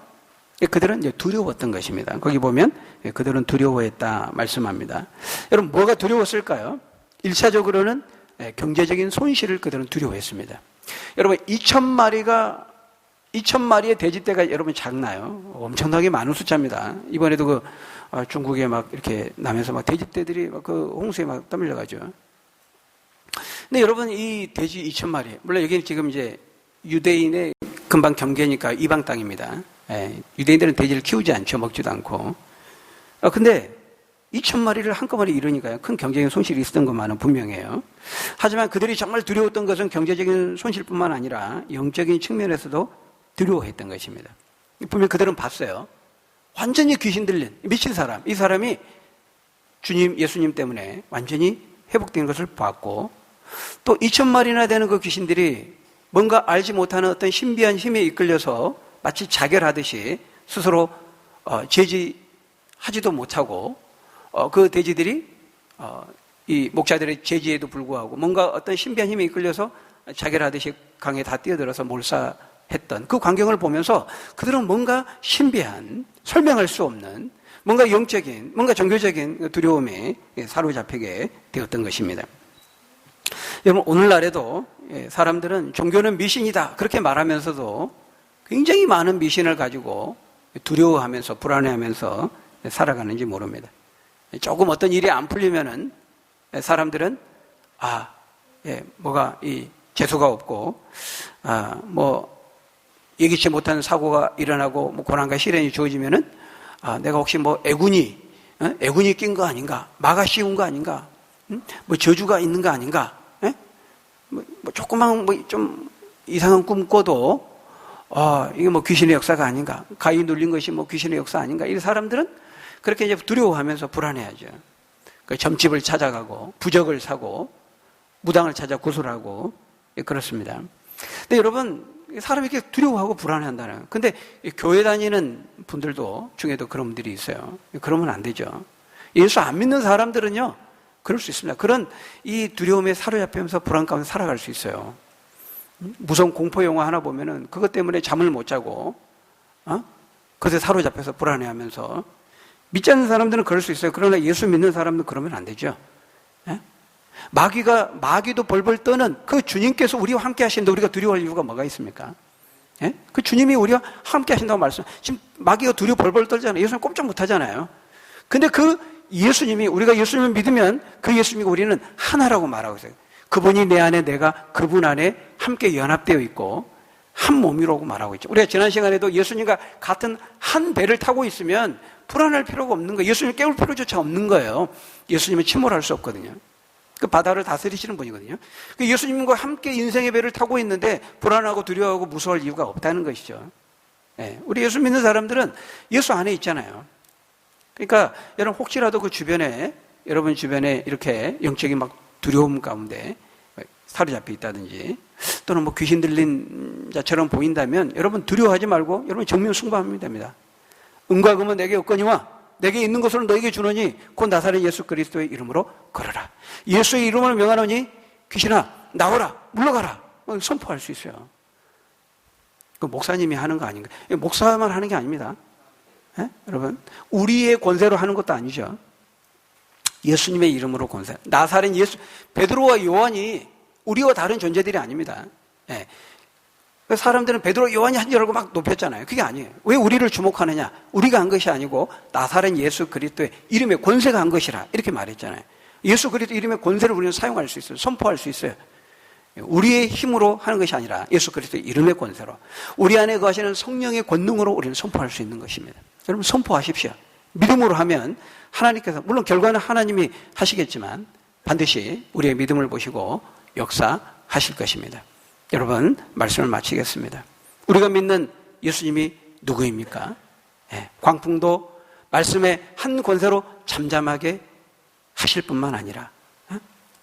그들은 이제 두려웠던 것입니다. 거기 보면 그들은 두려워했다 말씀합니다. 여러분, 뭐가 두려웠을까요? 1차적으로는 경제적인 손실을 그들은 두려워했습니다. 여러분, 2,000마리의 돼지떼가 여러분 작나요? 엄청나게 많은 숫자입니다. 이번에도 그 중국에 막 이렇게 나면서 막 돼지떼들이 그 홍수에 막 떠밀려가죠. 근데 여러분, 이 돼지 2,000마리, 물론 여기는 지금 이제 유대인의 금방 경계니까 이방 땅입니다. 유대인들은 돼지를 키우지 않죠. 먹지도 않고. 근데 2,000마리를 한꺼번에 이루니까요, 큰 경제적인 손실이 있었던 것만은 분명해요. 하지만 그들이 정말 두려웠던 것은 경제적인 손실뿐만 아니라 영적인 측면에서도 두려워했던 것입니다. 분명 그들은 봤어요. 완전히 귀신 들린 미친 사람, 이 사람이 예수님 때문에 완전히 회복된 것을 봤고, 또 2,000마리나 되는 그 귀신들이 뭔가 알지 못하는 어떤 신비한 힘에 이끌려서 마치 자결하듯이 스스로 제지하지도 못하고 그 돼지들이 이 목자들의 제지에도 불구하고 뭔가 어떤 신비한 힘에 이끌려서 자결하듯이 강에 다 뛰어들어서 몰사했던 그 광경을 보면서 그들은 뭔가 신비한, 설명할 수 없는 뭔가 영적인, 뭔가 종교적인 두려움에 사로잡히게 되었던 것입니다. 여러분, 오늘날에도 사람들은 종교는 미신이다 그렇게 말하면서도 굉장히 많은 미신을 가지고 두려워하면서 불안해하면서 살아가는지 모릅니다. 조금 어떤 일이 안 풀리면은 사람들은 뭐가 재수가 없고 뭐 예기치 못한 사고가 일어나고 뭐 고난과 시련이 주어지면은 내가 혹시 뭐 애군이 낀 거 아닌가, 마가 씌운 거 아닌가, 뭐 저주가 있는 거 아닌가, 뭐 조그만 뭐 좀 이상한 꿈 꿔도 이게 뭐 귀신의 역사가 아닌가, 가위 눌린 것이 뭐 귀신의 역사 아닌가, 이 사람들은 그렇게 이제 두려워하면서 불안해하죠. 그 점집을 찾아가고 부적을 사고 무당을 찾아 구술하고 그렇습니다. 근데 여러분, 사람이 이렇게 두려워하고 불안해한다는. 근데 교회 다니는 분들도 중에도 그런 분들이 있어요. 그러면 안 되죠. 예수 안 믿는 사람들은요, 그럴 수 있습니다. 그런 이 두려움에 사로잡히면서 불안 가운데 살아갈 수 있어요. 무서운 공포 영화 하나 보면은 그것 때문에 잠을 못 자고, 그것에 사로잡혀서 불안해하면서. 믿지 않는 사람들은 그럴 수 있어요. 그러나 예수 믿는 사람들은 그러면 안 되죠. 마귀도 벌벌 떠는 그 주님께서 우리와 함께 하시는데 우리가 두려워할 이유가 뭐가 있습니까? 그 주님이 우리와 함께 하신다고 지금 마귀가 두려워 벌벌 떨잖아요. 예수님 꼼짝 못 하잖아요. 근데 그 예수님이, 우리가 예수님을 믿으면 그 예수님과 우리는 하나라고 말하고 있어요. 그분이 내 안에, 내가 그분 안에 함께 연합되어 있고 한 몸이라고 말하고 있죠. 우리가 지난 시간에도 예수님과 같은 한 배를 타고 있으면 불안할 필요가 없는 거예요. 예수님을 깨울 필요조차 없는 거예요. 예수님은 침몰할 수 없거든요. 그 바다를 다스리시는 분이거든요. 예수님과 함께 인생의 배를 타고 있는데 불안하고 두려워하고 무서워할 이유가 없다는 것이죠. 네, 우리 예수 믿는 사람들은 예수 안에 있잖아요. 그러니까 여러분 혹시라도 그 주변에 여러분 주변에 이렇게 영적인 막 두려움 가운데 사로잡혀 있다든지 또는 뭐 귀신 들린 자처럼 보인다면 여러분 두려워하지 말고 여러분 정면 승부하면 됩니다. 은과 금은 내게 없거니와 내게 있는 것을 너에게 주노니 곧 나사렛 예수 그리스도의 이름으로 걸어라. 예수의 이름을 명하노니 귀신아 나오라 물러가라 선포할 수 있어요. 그 목사님이 하는 거 아닌가? 목사만 하는 게 아닙니다. 네? 여러분 우리의 권세로 하는 것도 아니죠. 예수님의 이름으로 권세. 나사렛 예수 베드로와 요한이 우리와 다른 존재들이 아닙니다. 네. 사람들은 베드로, 요한이 한 줄 알고 막 높였잖아요. 그게 아니에요. 왜 우리를 주목하느냐? 우리가 한 것이 아니고 나사렛 예수 그리스도의 이름에 권세가 한 것이라 이렇게 말했잖아요. 예수 그리스도 이름의 권세를 우리는 사용할 수 있어요. 선포할 수 있어요. 우리의 힘으로 하는 것이 아니라 예수 그리스도의 이름의 권세로 우리 안에 거하시는 성령의 권능으로 우리는 선포할 수 있는 것입니다. 여러분 선포하십시오. 믿음으로 하면 하나님께서 물론 결과는 하나님이 하시겠지만 반드시 우리의 믿음을 보시고 역사하실 것입니다. 여러분 말씀을 마치겠습니다. 우리가 믿는 예수님이 누구입니까? 네, 광풍도 말씀의 한 권세로 잠잠하게 하실 뿐만 아니라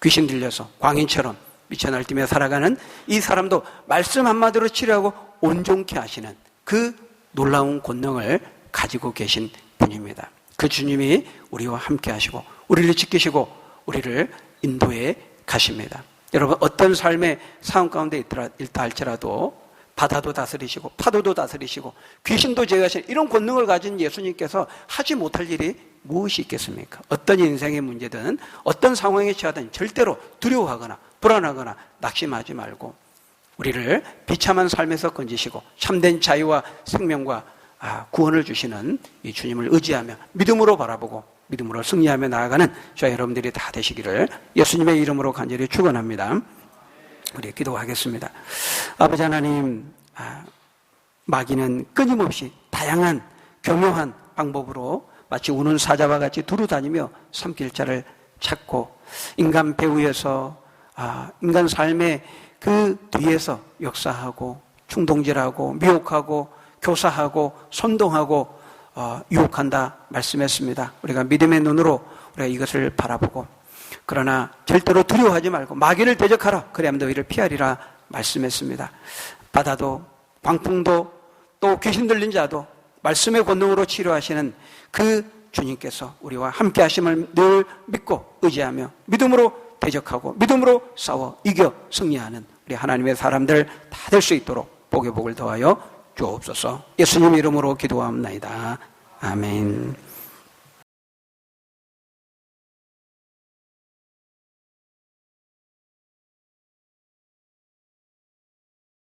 귀신 들려서 광인처럼 미쳐 날뛰며 살아가는 이 사람도 말씀 한마디로 치료하고 온전케 하시는 그 놀라운 권능을 가지고 계신 분입니다. 그 주님이 우리와 함께 하시고 우리를 지키시고 우리를 인도해 가십니다. 여러분 어떤 삶의 상황 가운데 있다 할지라도 바다도 다스리시고 파도도 다스리시고 귀신도 제거하시는 이런 권능을 가진 예수님께서 하지 못할 일이 무엇이 있겠습니까? 어떤 인생의 문제든 어떤 상황에 처하든 절대로 두려워하거나 불안하거나 낙심하지 말고 우리를 비참한 삶에서 건지시고 참된 자유와 생명과 구원을 주시는 이 주님을 의지하며 믿음으로 바라보고 믿음으로 승리하며 나아가는 저와 여러분들이 다 되시기를 예수님의 이름으로 간절히 축원합니다. 우리 기도하겠습니다. 아버지 하나님, 마귀는 끊임없이 다양한 교묘한 방법으로 마치 우는 사자와 같이 두루다니며 삼킬 자를 찾고 인간 배후에서 인간 삶의 그 뒤에서 역사하고 충동질하고 미혹하고 교사하고 선동하고 유혹한다 말씀했습니다. 우리가 믿음의 눈으로 우리가 이것을 바라보고 그러나 절대로 두려워하지 말고 마귀를 대적하라 그래야만 너희를 피하리라 말씀했습니다. 바다도 광풍도 또 귀신 들린 자도 말씀의 권능으로 치료하시는 그 주님께서 우리와 함께 하심을 늘 믿고 의지하며 믿음으로 대적하고 믿음으로 싸워 이겨 승리하는 우리 하나님의 사람들 다 될 수 있도록 복의 복을 더하여 주옵소서. 예수님 이름으로 기도합니다. 아멘.